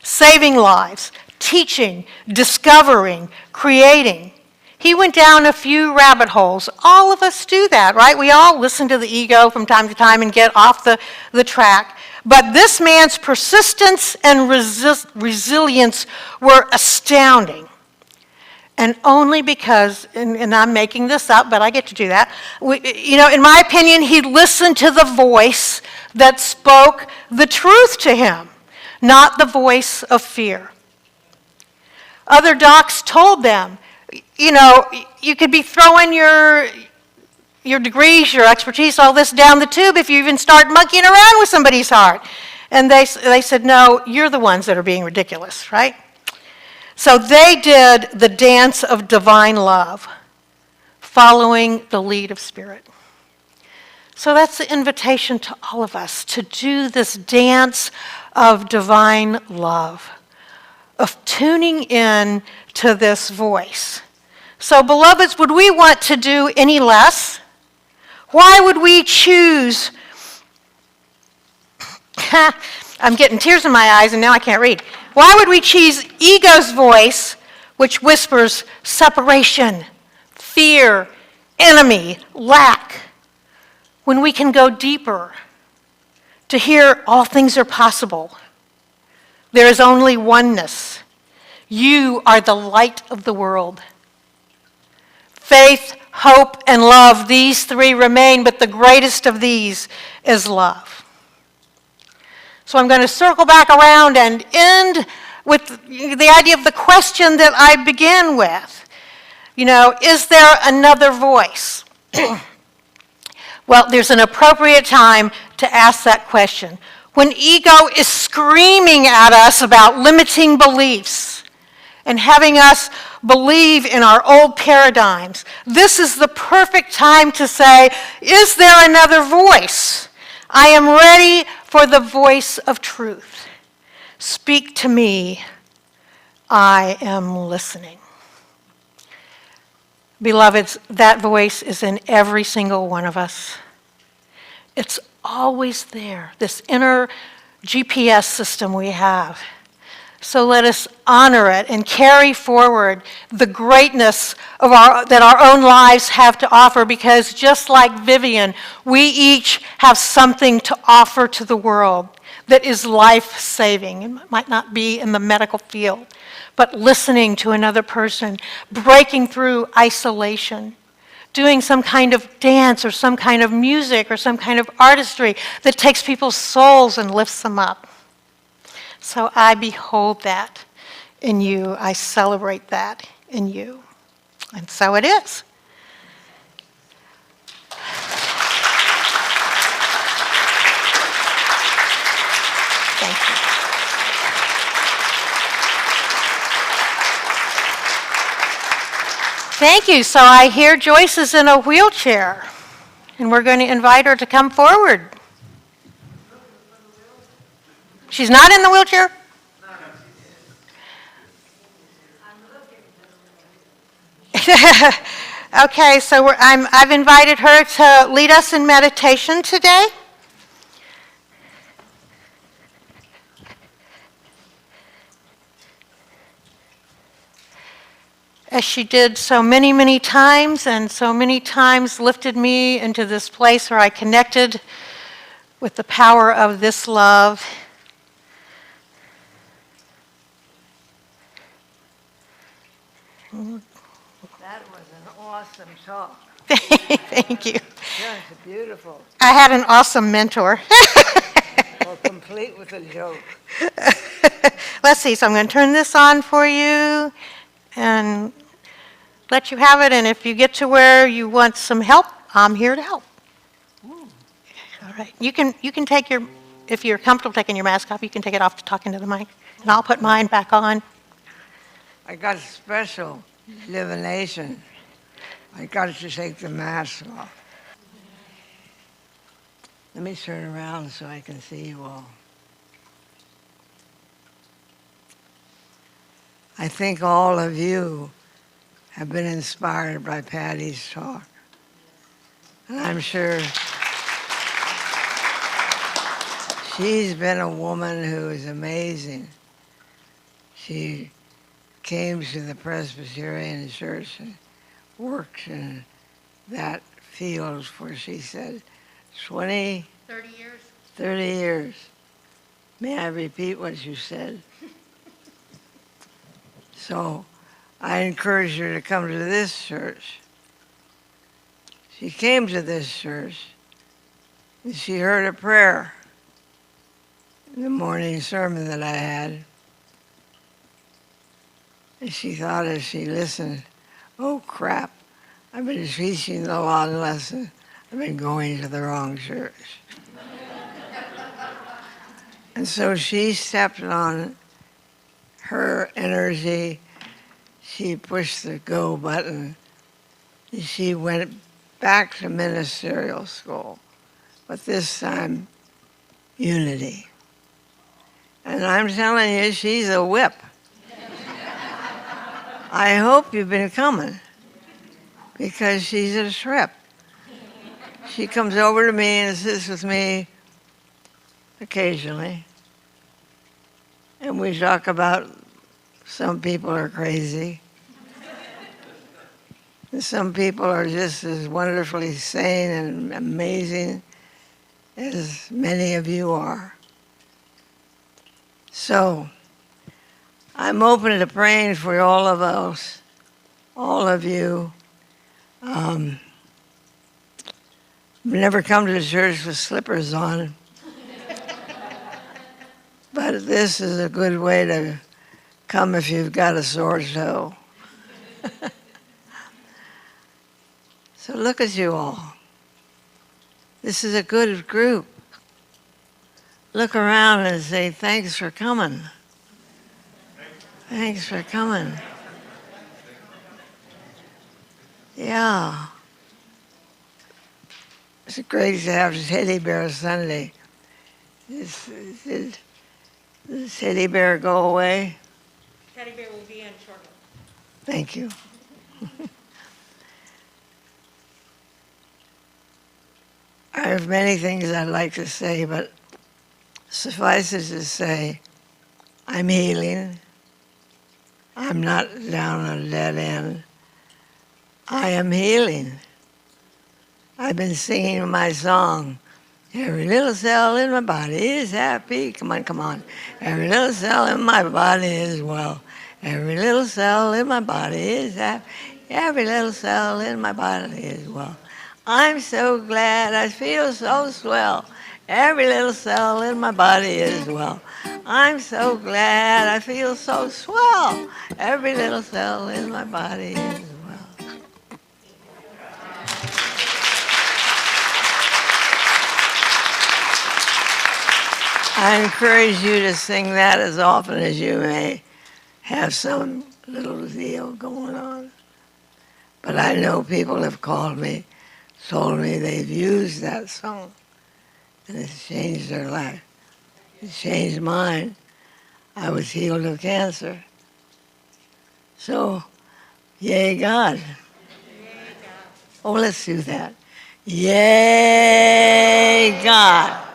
saving lives, teaching, discovering, creating. He went down a few rabbit holes. All of us do that, right? We all listen to the ego from time to time and get off the track. But this man's persistence and resilience were astounding. And only because, and I'm making this up, but I get to do that, in my opinion, he listened to the voice that spoke the truth to him, not the voice of fear. Other docs told them, you could be throwing your degrees, your expertise, all this down the tube if you even start monkeying around with somebody's heart. And they said, no, you're the ones that are being ridiculous, right? So they did the dance of divine love, following the lead of Spirit. So that's the invitation to all of us, to do this dance of divine love, of tuning in to this voice. So, beloveds, would we want to do any less? Why would we choose? I'm getting tears in my eyes and now I can't read. Why would we choose ego's voice, which whispers separation, fear, enemy, lack, when we can go deeper to hear all things are possible? There is only oneness. You are the light of the world. Faith, hope, and love, these three remain, but the greatest of these is love. So I'm going to circle back around and end with the idea of the question that I began with. Is there another voice? Well, there's an appropriate time to ask that question. When ego is screaming at us about limiting beliefs and having us believe in our old paradigms, this is the perfect time to say, is there another voice? I am ready for the voice of truth. Speak to me. I am listening. Beloveds, that voice is in every single one of us. It's always there, this inner GPS system we have. So let us honor it and carry forward the greatness of that our own lives have to offer, because just like Vivian, we each have something to offer to the world that is life-saving. It might not be in the medical field, but listening to another person, breaking through isolation, doing some kind of dance or some kind of music or some kind of artistry that takes people's souls and lifts them up. So I behold that in you. I celebrate that in you. And so it is. Thank you. Thank you. So I hear Joyce is in a wheelchair, and we're going to invite her to come forward. She's not in the wheelchair? Okay, so I've invited her to lead us in meditation today. As she did so many, many times, and so many times lifted me into this place where I connected with the power of this love. That was an awesome talk. Thank you. Just beautiful. I had an awesome mentor. Or complete with a joke. Let's see, so I'm going to turn this on for you and let you have it. And if you get to where you want some help, I'm here to help. All right. You can take if you're comfortable taking your mask off, you can take it off to talk into the mic. And I'll put mine back on. I got a special divination. I got to take the mask off. Let me turn around so I can see you all. I think all of you have been inspired by Patty's talk. And I'm sure she's been a woman who is amazing. She came to the Presbyterian Church and worked in that field for, she said, 30 years. May I repeat what you said? So I encourage her to come to this church. She came to this church and she heard a prayer in the morning sermon that I had. And she thought as she listened, oh crap, I've been teaching the wrong lesson. I've been going to the wrong church. And so she stepped on her energy. She pushed the go button. And she went back to ministerial school, but this time unity. And I'm telling you, she's a whip. I hope you've been coming because she's a trip. She comes over to me and sits with me occasionally. And we talk about some people are crazy. And some people are just as wonderfully sane and amazing as many of you are. So, I'm open to praying for all of us, all of you. I've never come to church with slippers on, but this is a good way to come if you've got a sore toe. So look at you all. This is a good group. Look around and say, thanks for coming. Thanks for coming. Yeah. It's great to have Teddy Bear Sunday. Did the Teddy Bear go away? Teddy Bear will be in shortly. Thank you. I have many things I'd like to say, but suffice it to say, I'm healing. I'm not down a dead end. I am healing. I've been singing my song. Every little cell in my body is happy. Come on, come on. Every little cell in my body is well. Every little cell in my body is happy. Every little cell in my body is well. I'm so glad, I feel so swell. Every little cell in my body is well. I'm so glad, I feel so swell. Every little cell in my body is well. I encourage you to sing that as often as you may have some little deal going on. But I know people have called me, told me they've used that song, and it's changed their life. It changed mine. I was healed of cancer. So, yay God. Oh, let's do that. Yay God.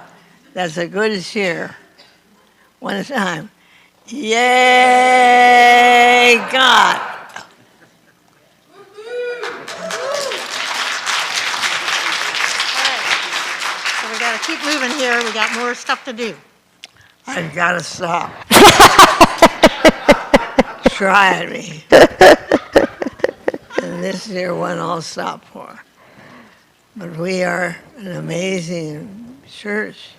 That's a good cheer. One time. Yay God. So we got to keep moving here. We got more stuff to do. I've got to stop. Try me. And this here one I'll stop for. But we are an amazing church.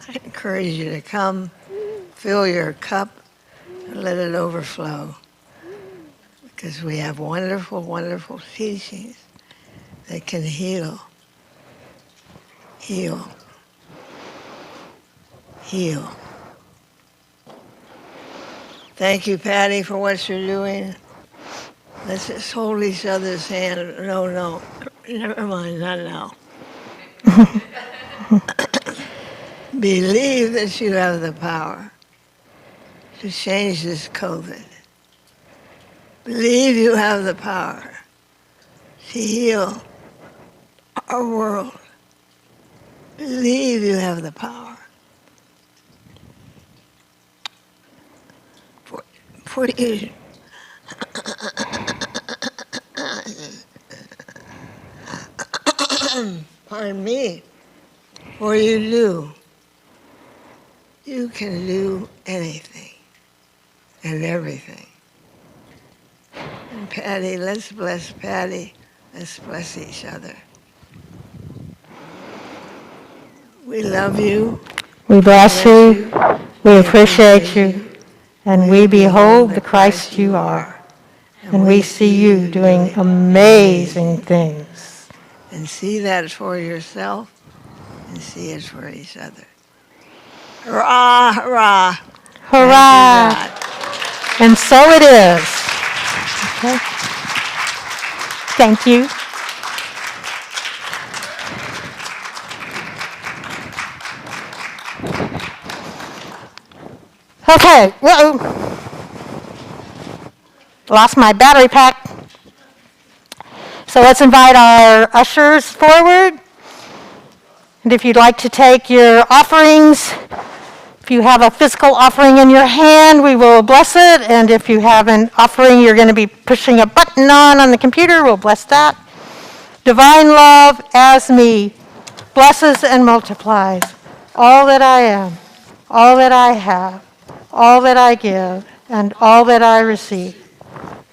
I encourage you to come, fill your cup, and let it overflow. Because we have wonderful, wonderful teachings that can heal. Heal. Heal. Thank you, Patty, for what you're doing. Let's just hold each other's hand. No, never mind, not now. Believe that you have the power to change this COVID. Believe you have the power to heal our world. Believe you have the power for you. Pardon me. For you do. You can do anything and everything. And Patty, let's bless Patty. Let's bless each other. We love you. We bless you, we appreciate you, and we behold the Christ you are, and we see you doing amazing things. And see that for yourself, and see it for each other. Hurrah, hurrah. Hurrah! And so it is. Okay. Thank you. Okay, lost my battery pack. So let's invite our ushers forward. And if you'd like to take your offerings, if you have a physical offering in your hand, we will bless it. And if you have an offering you're going to be pushing a button on the computer, we'll bless that. Divine love as me blesses and multiplies all that I am, all that I have, all that I give, and all that I receive.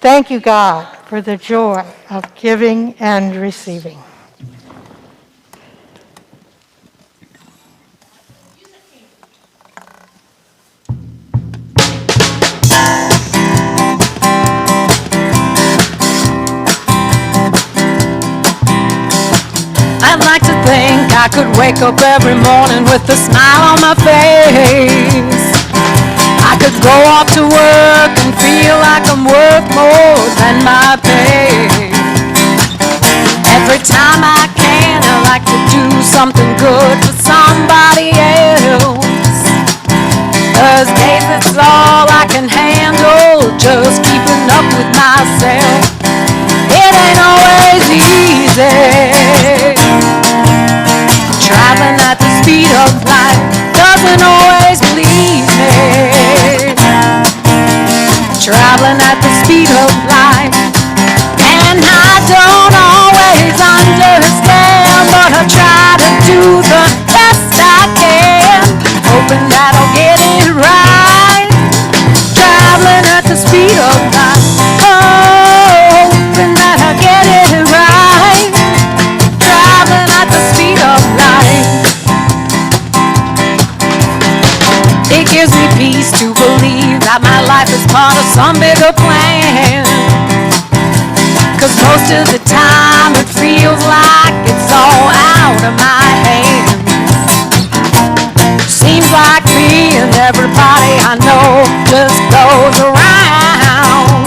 Thank you, God, for the joy of giving and receiving. I'd like to think I could wake up every morning with a smile on my face. I could go off to work and feel like I'm worth more than my pay. Every time I can, I like to do something good for somebody else. 'Cause days it's all I can handle, just keeping up with myself. It ain't always easy. Traveling at the speed of light doesn't always please me. Traveling at the speed of light, and I don't always understand, but I try to do the best I can, hoping that I'll get it right. Traveling at the speed of light, hoping that I'll get it right. Traveling at the speed of light. It gives me peace to believe that my life is part of some bigger plan. 'Cause most of the time it feels like it's all out of my hands. Seems like me and everybody I know just goes around,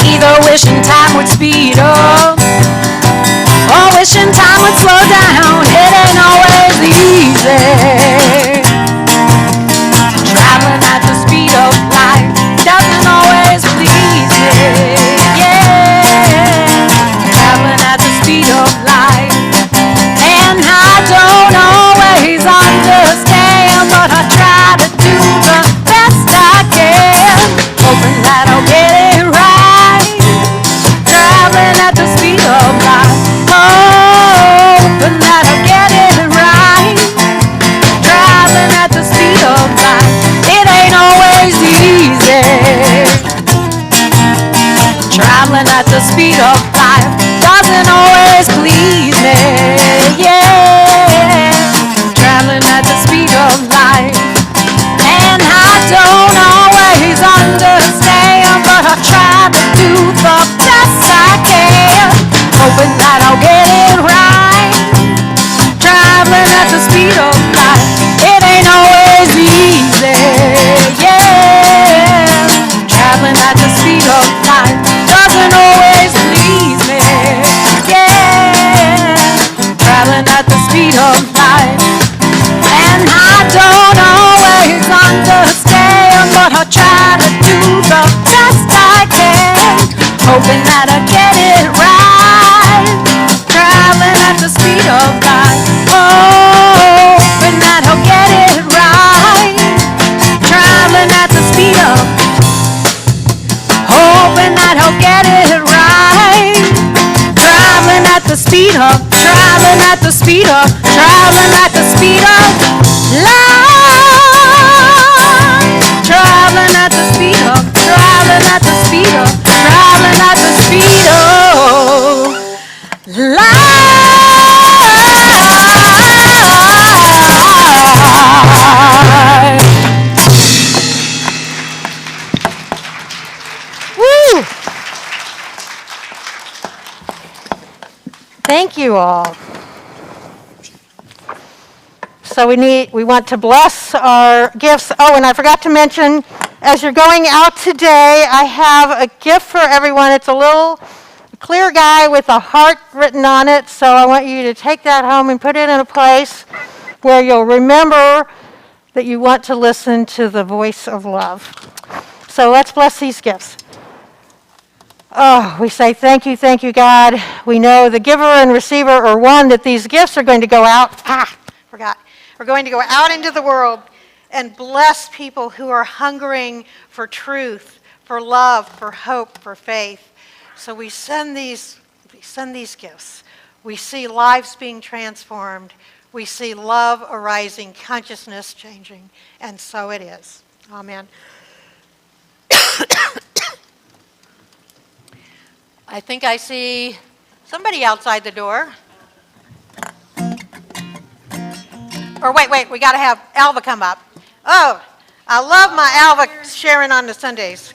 either wishing time would speed up or wishing time would slow down. It ain't always easy. Traveling at the speed of light doesn't always please me. Yeah, traveling at the speed of light, and I don't always understand, but I try to do the best I can, hoping that I'll get it right. Traveling at the speed of light, hoping that I'll get it right. Traveling at the speed of light, it ain't always easy. Traveling at the speed of light doesn't always please me. Yeah, traveling at the speed of light, and I don't always understand, but I try to do the best I can, hoping that I'll get it right. Traveling at the speed of light, it ain't always easy. Yeah, traveling at the speed of light doesn't always please me. Yeah, traveling at the speed of light, and I don't always understand, but I try to do the best I can, hoping that I get it right. Traveling at the speed of light, hoping that I'll get it right. Traveling at the speed of, hoping that I'll get it right. Traveling at the speed of, traveling at the speed of, traveling at the speed of light. traveling at the speed of light. Woo! Thank you all. So we want to bless our gifts. Oh, and I forgot to mention, as you're going out today, I have a gift for everyone. It's a little clear guy with a heart written on it. So I want you to take that home and put it in a place where you'll remember that you want to listen to the voice of love. So let's bless these gifts. Oh, we say thank you, God. We know the giver and receiver are one, that these gifts are going to go out. Forgot. We're going to go out into the world and bless people who are hungering for truth, for love, for hope, for faith. So we send these gifts. We see lives being transformed. We see love arising, consciousness changing, and so it is. Amen. I think I see somebody outside the door. Or wait, we got to have Alva come up. Oh, I love my Alva sharing on the Sundays.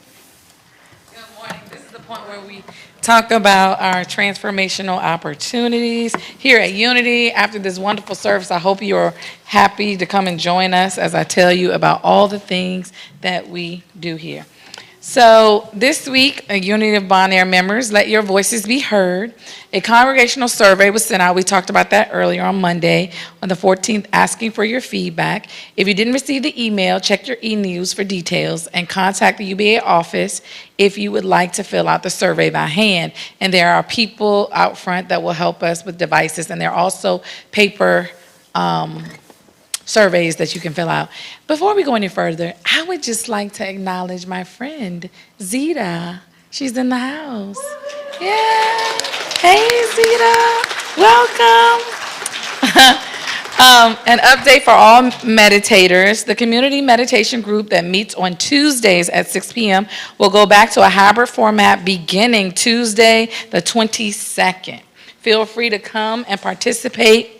Good morning. This is the point where we talk about our transformational opportunities here at Unity. After this wonderful service, I hope you're happy to come and join us as I tell you about all the things that we do here. So this week, a Unity of Bonaire members, let your voices be heard. A congregational survey was sent out. We talked about that earlier on Monday, on the 14th, asking for your feedback. If you didn't receive the email, check your e-news for details and contact the UBA office if you would like to fill out the survey by hand. And there are people out front that will help us with devices, and there are also paper surveys that you can fill out. Before we go any further, I would just like to acknowledge my friend, Zita. She's in the house. Yeah. Hey, Zita. Welcome. An update for all meditators. The community meditation group that meets on Tuesdays at 6 p.m. will go back to a hybrid format beginning Tuesday, the 22nd. Feel free to come and participate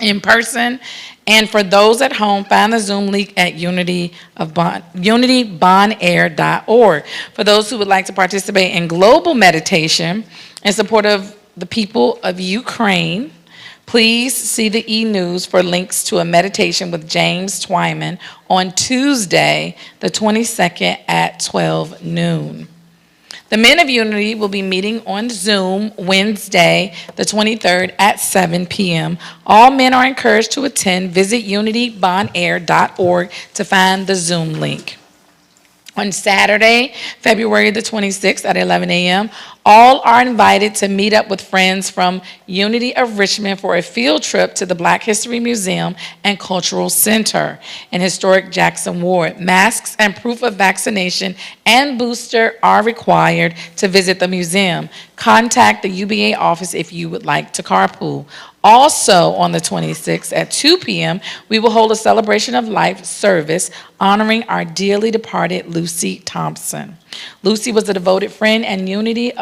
in person. And for those at home, find the Zoom link at unitybonaire.org. For those who would like to participate in global meditation in support of the people of Ukraine, please see the e-news for links to a meditation with James Twyman on Tuesday, the 22nd at 12 noon. The Men of Unity will be meeting on Zoom Wednesday, the 23rd at 7 p.m. All men are encouraged to attend. Visit unitybonaire.org to find the Zoom link. On Saturday, February the 26th at 11 a.m., all are invited to meet up with friends from Unity of Richmond for a field trip to the Black History Museum and Cultural Center in historic Jackson Ward. Masks and proof of vaccination and booster are required to visit the museum. Contact the UBA office if you would like to carpool. Also on the 26th at 2 p.m., we will hold a celebration of life service honoring our dearly departed Lucy Thompson. Lucy was a devoted friend and Unity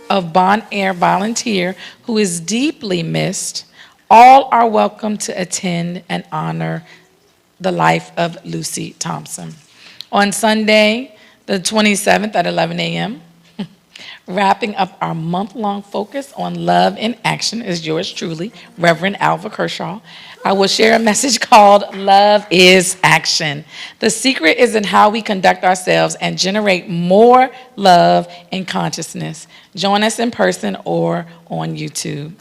of Bonaire volunteer who is deeply missed. All are welcome to attend and honor the life of Lucy Thompson. On Sunday, the 27th at 11 a.m., wrapping up our month-long focus on love in action is yours truly, Reverend Alva Kershaw. I will share a message called Love is Action. The secret is in how we conduct ourselves and generate more love and consciousness. Join us in person or on YouTube.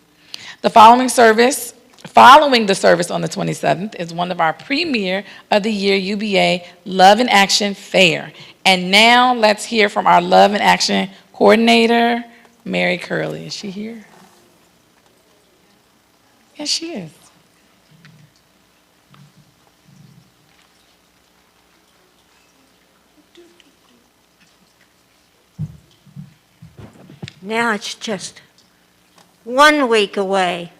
Following the service on the 27th is one of our premier of the year UBA Love in Action Fair. And now let's hear from our Love in Action coordinator, Mary Curley. Is she here? Yes, she is. Now it's just 1 week away.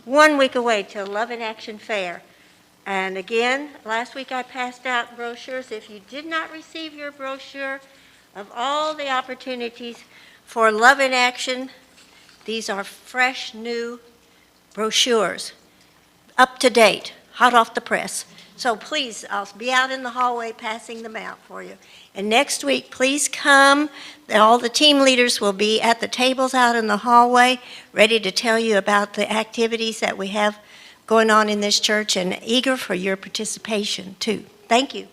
1 week away till Love in Action Fair. And again, last week I passed out brochures. If you did not receive your brochure, Of all the opportunities for Love in Action, these are fresh, new brochures, up to date, hot off the press. So please, I'll be out in the hallway passing them out for you. And next week, please come. All the team leaders will be at the tables out in the hallway, ready to tell you about the activities that we have going on in this church, and eager for your participation, too. Thank you.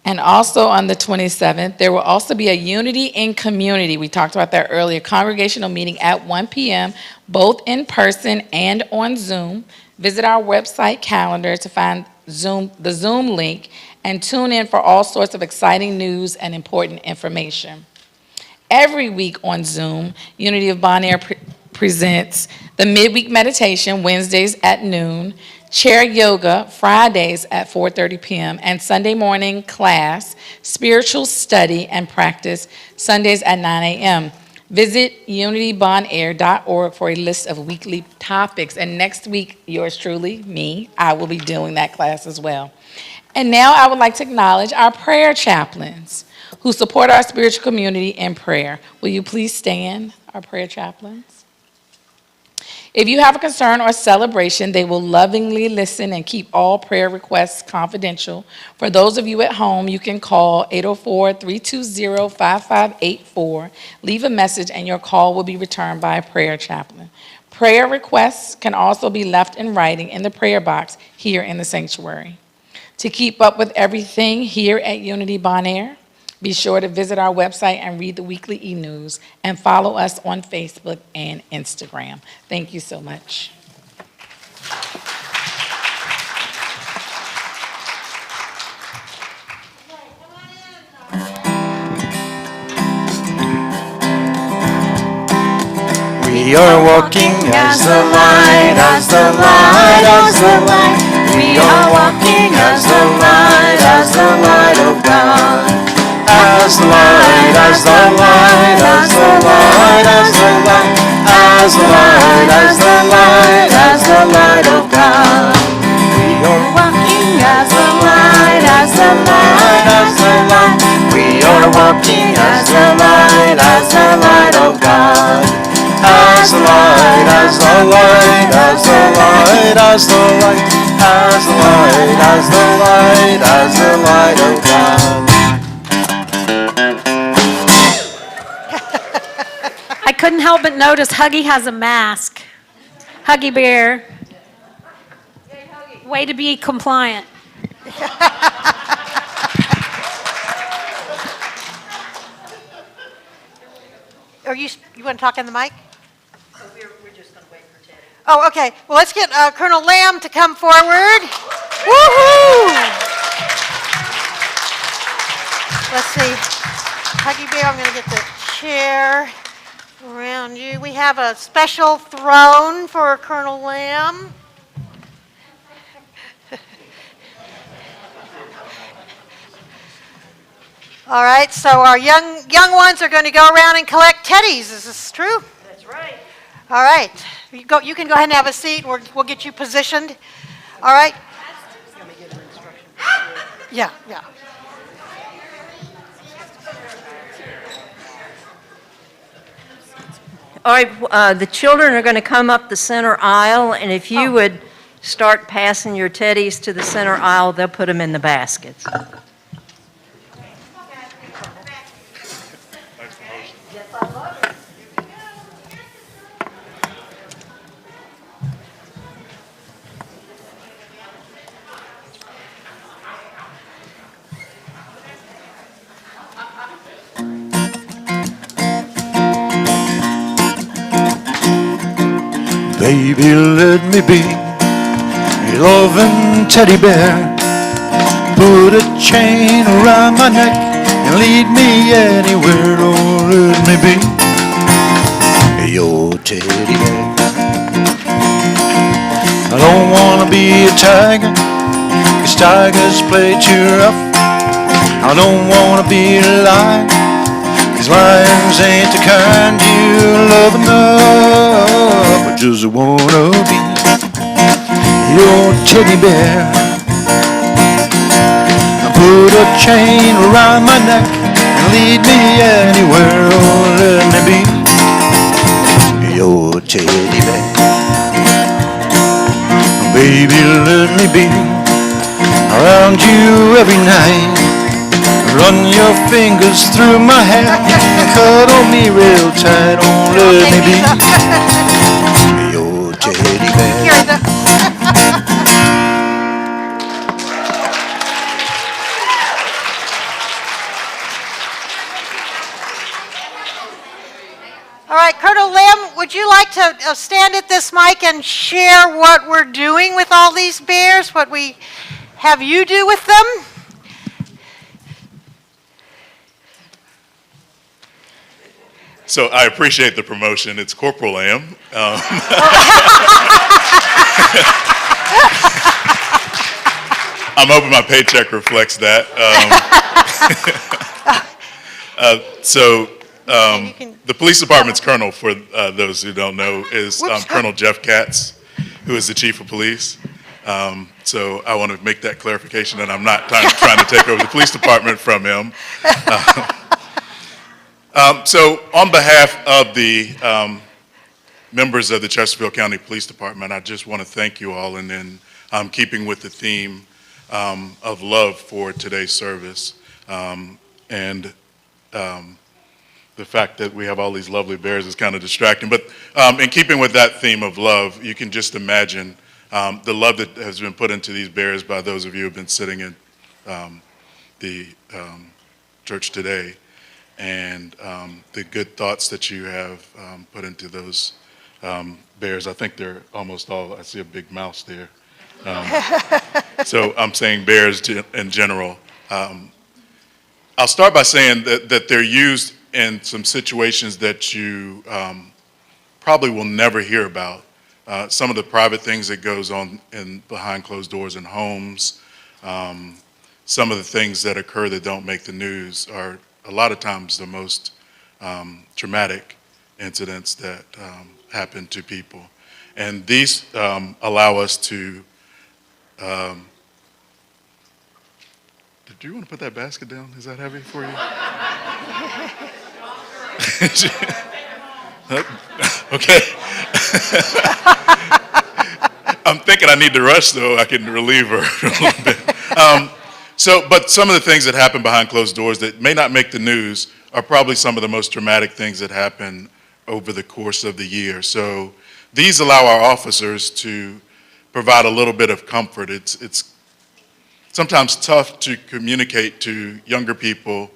And also on the 27th, there will also be a Unity in Community. We talked about that earlier, congregational meeting at 1 p.m., both in person and on Zoom. Visit our website calendar to find the Zoom link and tune in for all sorts of exciting news and important information. Every week on Zoom, Unity of Bon Air presents the midweek meditation Wednesdays at noon, chair yoga Fridays at 4:30 p.m., and Sunday morning class, spiritual study and practice Sundays at 9 a.m. Visit unitybonair.org for a list of weekly topics. And next week, yours truly, me, I will be doing that class as well. And now I would like to acknowledge our prayer chaplains who support our spiritual community in prayer. Will you please stand, our prayer chaplains? If you have a concern or celebration, they will lovingly listen and keep all prayer requests confidential. For those of you at home, you can call 804-320-5584. Leave a message and your call will be returned by a prayer chaplain. Prayer requests can also be left in writing in the prayer box here in the sanctuary. To keep up with everything here at Unity Bon Air, be sure to visit our website and read the weekly e-news and follow us on Facebook and Instagram. Thank you so much. We are walking as the light, as the light, as the light. We are walking as the light of God. As the light, as the light, as the light, as the light, as the light, as the light, as the light of God. We are walking as the light, as the light, as the light. We are walking as the light of God. As the light, as the light, as the light, as the light, as the light, as the light, as the light of God. I couldn't help but notice Huggy has a mask. Huggy Bear. Way to be compliant. You want to talk in the mic? We're just going to wait for Teddy. Oh, okay. Well, let's get Colonel Lamb to come forward. Woohoo! Let's see. Huggy Bear, I'm going to get the chair around you. We have a special throne for Colonel Lamb. All right, so our young ones are going to go around and collect teddies. Is this true? That's right. All right. You can go ahead and have a seat. We'll get you positioned. All right? Yeah. All right, the children are going to come up the center aisle, and if you would start passing your teddies to the center aisle, they'll put them in the baskets. Baby, let me be a loving teddy bear. Put a chain around my neck and lead me anywhere. Oh, let me be your teddy bear. I don't want to be a tiger, 'cause tigers play too rough. I don't want to be a lion, 'cause lions ain't the kind you love enough. I just wanna be your teddy bear. a chain around my neck and lead me anywhere. Oh, let me be your teddy bear. Baby, let me be around you every night. Run your fingers through my hair, cuddle me real tight. Oh, let me be your teddy bear. All right, Colonel Lim, would you like to stand at this mic and share what we're doing with all these bears, what we have you do with them? So I appreciate the promotion. It's Corporal Lamb. I'm hoping my paycheck reflects that. The police department's colonel, for those who don't know, is Colonel Jeff Katz, who is the chief of police. So I want to make that clarification that I'm not trying to take over the police department from him. So on behalf of the members of the Chesterfield County Police Department, I just want to thank you all, and then keeping with the theme of love for today's service, and the fact that we have all these lovely bears is kind of distracting. But in keeping with that theme of love, you can just imagine the love that has been put into these bears by those of you who have been sitting in the church today, and the good thoughts that you have put into those bears. I think they're almost all, I see a big mouse there. So I'm saying bears in general. I'll start by saying that they're used in some situations that you probably will never hear about. Some of the private things that goes on behind closed doors in homes, some of the things that occur that don't make the news are a lot of times the most traumatic incidents that happen to people. And these allow us to, do you want to put that basket down? Is that heavy for you? Okay. I'm thinking I need to rush, though. I can relieve her a little bit. But some of the things that happen behind closed doors that may not make the news are probably some of the most traumatic things that happen over the course of the year. So these allow our officers to provide a little bit of comfort. It's sometimes tough to communicate to younger people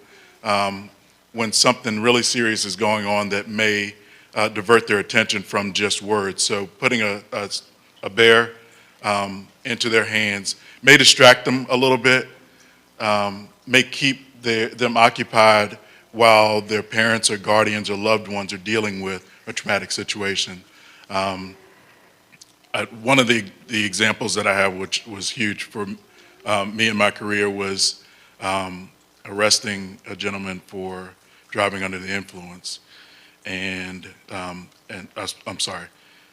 when something really serious is going on that may divert their attention from just words. So putting a bear into their hands may distract them a little bit, may keep them occupied while their parents or guardians or loved ones are dealing with a traumatic situation. One of the examples that I have, which was huge for me in my career, was arresting a gentleman for driving under the influence. And I'm sorry,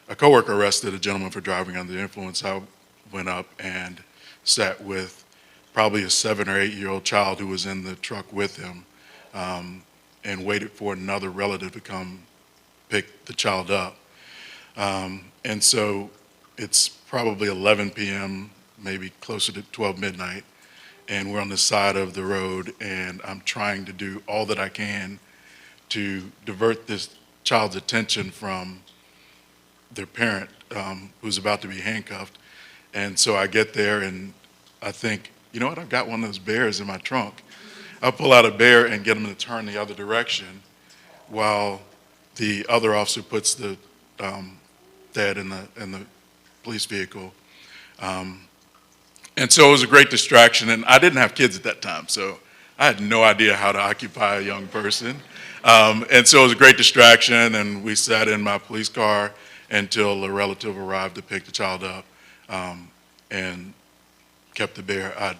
a coworker arrested a gentleman for driving under the influence. I went up and sat with probably a 7 or 8 year old child who was in the truck with him, and waited for another relative to come pick the child up. And so it's probably 11 p.m., maybe closer to 12 midnight, and we're on the side of the road, and I'm trying to do all that I can to divert this child's attention from their parent who's about to be handcuffed. And so I get there and I think, you know what, I've got one of those bears in my trunk. I'll pull out a bear and get him to turn the other direction while the other officer puts the dad in the police vehicle. And so it was a great distraction, and I didn't have kids at that time, so I had no idea how to occupy a young person. And so it was a great distraction, and we sat in my police car until a relative arrived to pick the child up, and kept the bear.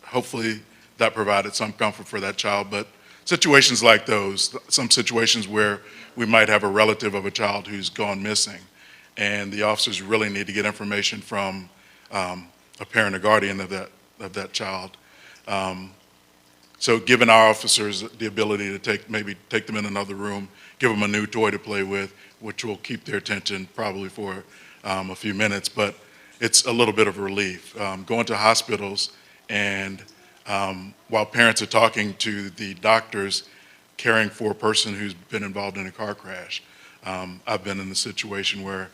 Hopefully that provided some comfort for that child, but situations like those, some situations where we might have a relative of a child who's gone missing, and the officers really need to get information from a parent or guardian of that child. So giving our officers the ability to maybe take them in another room, give them a new toy to play with, which will keep their attention probably for a few minutes, but it's a little bit of a relief. Going to hospitals and while parents are talking to the doctors, caring for a person who's been involved in a car crash. I've been in the situation where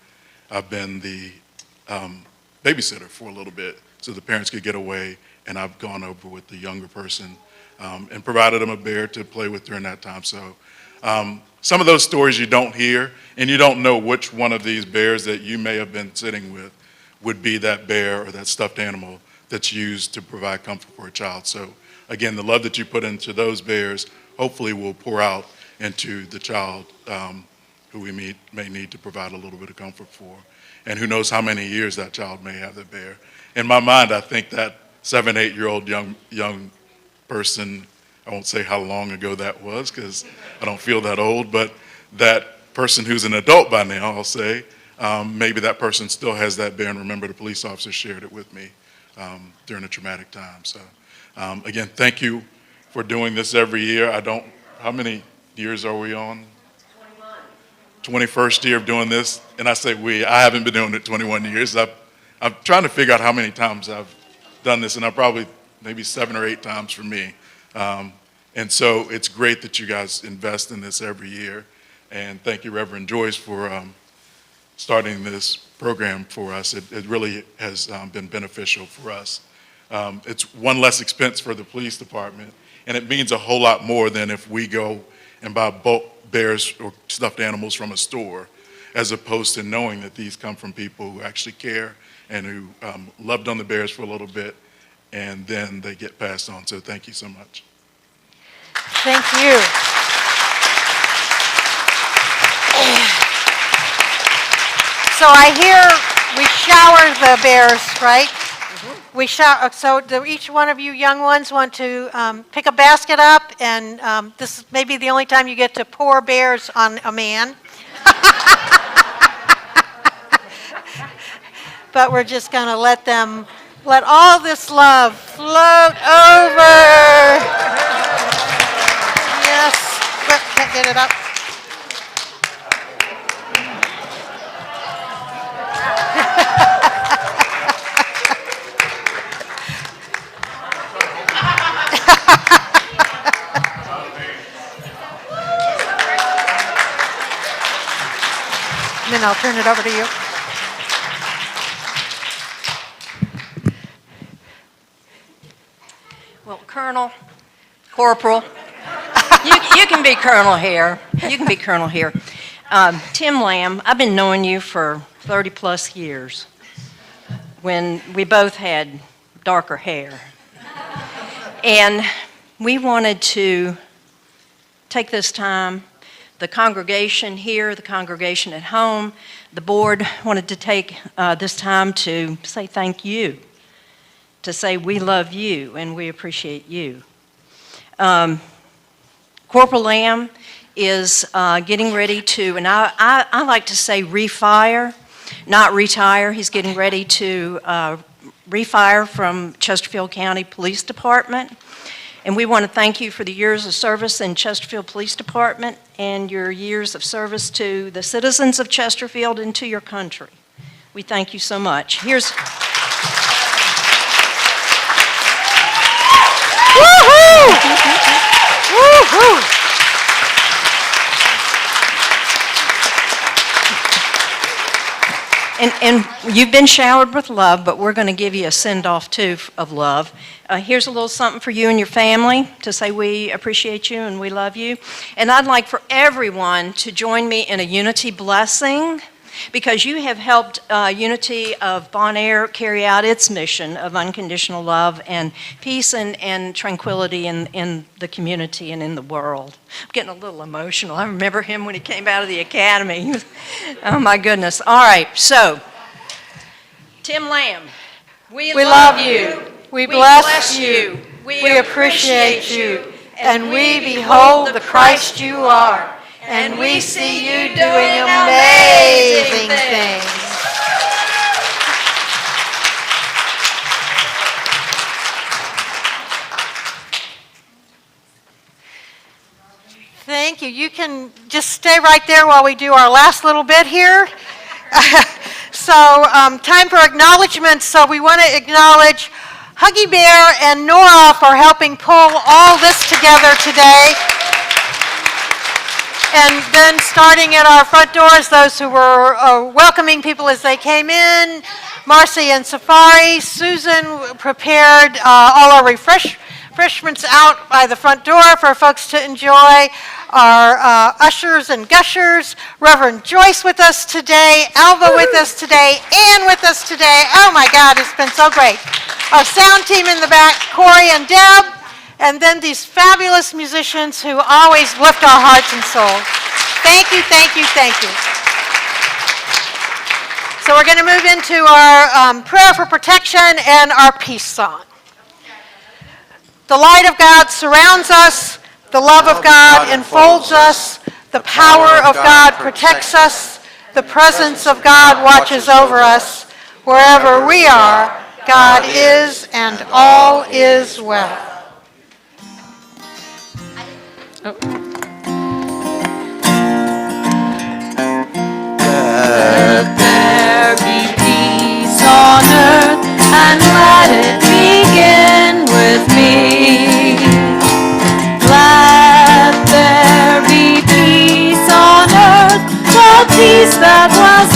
I've been the babysitter for a little bit so the parents could get away, and I've gone over with the younger person and provided them a bear to play with during that time. So some of those stories you don't hear, and you don't know which one of these bears that you may have been sitting with would be that bear or that stuffed animal that's used to provide comfort for a child. So again, the love that you put into those bears hopefully will pour out into the child who we may need to provide a little bit of comfort for. And who knows how many years that child may have that bear. In my mind, I think that 7, 8-year-old young person, I won't say how long ago that was because I don't feel that old, but that person who's an adult by now, I'll say, maybe that person still has that bear and remember the police officer shared it with me during a traumatic time. So again, thank you for doing this every year. How many years are we on? 21st year of doing this, and I say I haven't been doing it 21 years. I'm trying to figure out how many times I've done this, and I've probably maybe 7 or 8 times for me. And so it's great that you guys invest in this every year. And thank you, Reverend Joyce, for starting this program for us. It really has been beneficial for us. It's one less expense for the police department, and it means a whole lot more than if we go and buy bulk bears or stuffed animals from a store, as opposed to knowing that these come from people who actually care and who loved on the bears for a little bit, and then they get passed on. So thank you so much. Thank you. So I hear we shower the bears, right? We shower. So do each one of you young ones want to pick a basket up? And this may be the only time you get to pour bears on a man. But we're just going to let all this love float over. Yes. Quick, can't get it up. And then I'll turn it over to you. Well, Colonel, Corporal, you can be Colonel here. You can be Colonel here. Tim Lamb, I've been knowing you for 30 plus years when we both had darker hair. And we wanted to take this time, the congregation here, the congregation at home, the board wanted to take this time to say thank you, to say we love you and we appreciate you. Corporal Lamb is getting ready to, and I like to say refire, not retire. He's getting ready to refire from Chesterfield County Police Department. And we want to thank you for the years of service in Chesterfield Police Department and your years of service to the citizens of Chesterfield and to your country. We thank you so much. Here's... Woohoo! Woohoo! And you've been showered with love, but we're going to give you a send-off, too, of love. Here's a little something for you and your family to say we appreciate you and we love you. And I'd like for everyone to join me in a unity blessing, because you have helped Unity of Bon Air carry out its mission of unconditional love and peace and tranquility in the community and in the world. I'm getting a little emotional. I remember him when he came out of the academy. Oh my goodness. All right, so Tim Lamb, we love you. We bless you. We appreciate you. And we behold the Christ you are. And we see you doing amazing things. Thank you. You can just stay right there while we do our last little bit here. So, time for acknowledgments. So we want to acknowledge Huggy Bear and Nora for helping pull all this together today. And then starting at our front doors, those who were welcoming people as they came in, Marcy and Safari. Susan prepared all our refreshments out by the front door for folks to enjoy. Our ushers and gushers, Reverend Joyce with us today, Alva with us today, Ann with us today. Oh my God, it's been so great. Our sound team in the back, Corey and Deb, and then these fabulous musicians who always lift our hearts and souls. Thank you, thank you, thank you. So we're going to move into our prayer for protection and our peace song. The light of God surrounds us. The love of God enfolds us. The power of God protects us. The presence of God watches over us. Wherever we are, God is, and all is well. Let there be peace on earth, and let it begin with me. Let there be peace on earth, the peace that was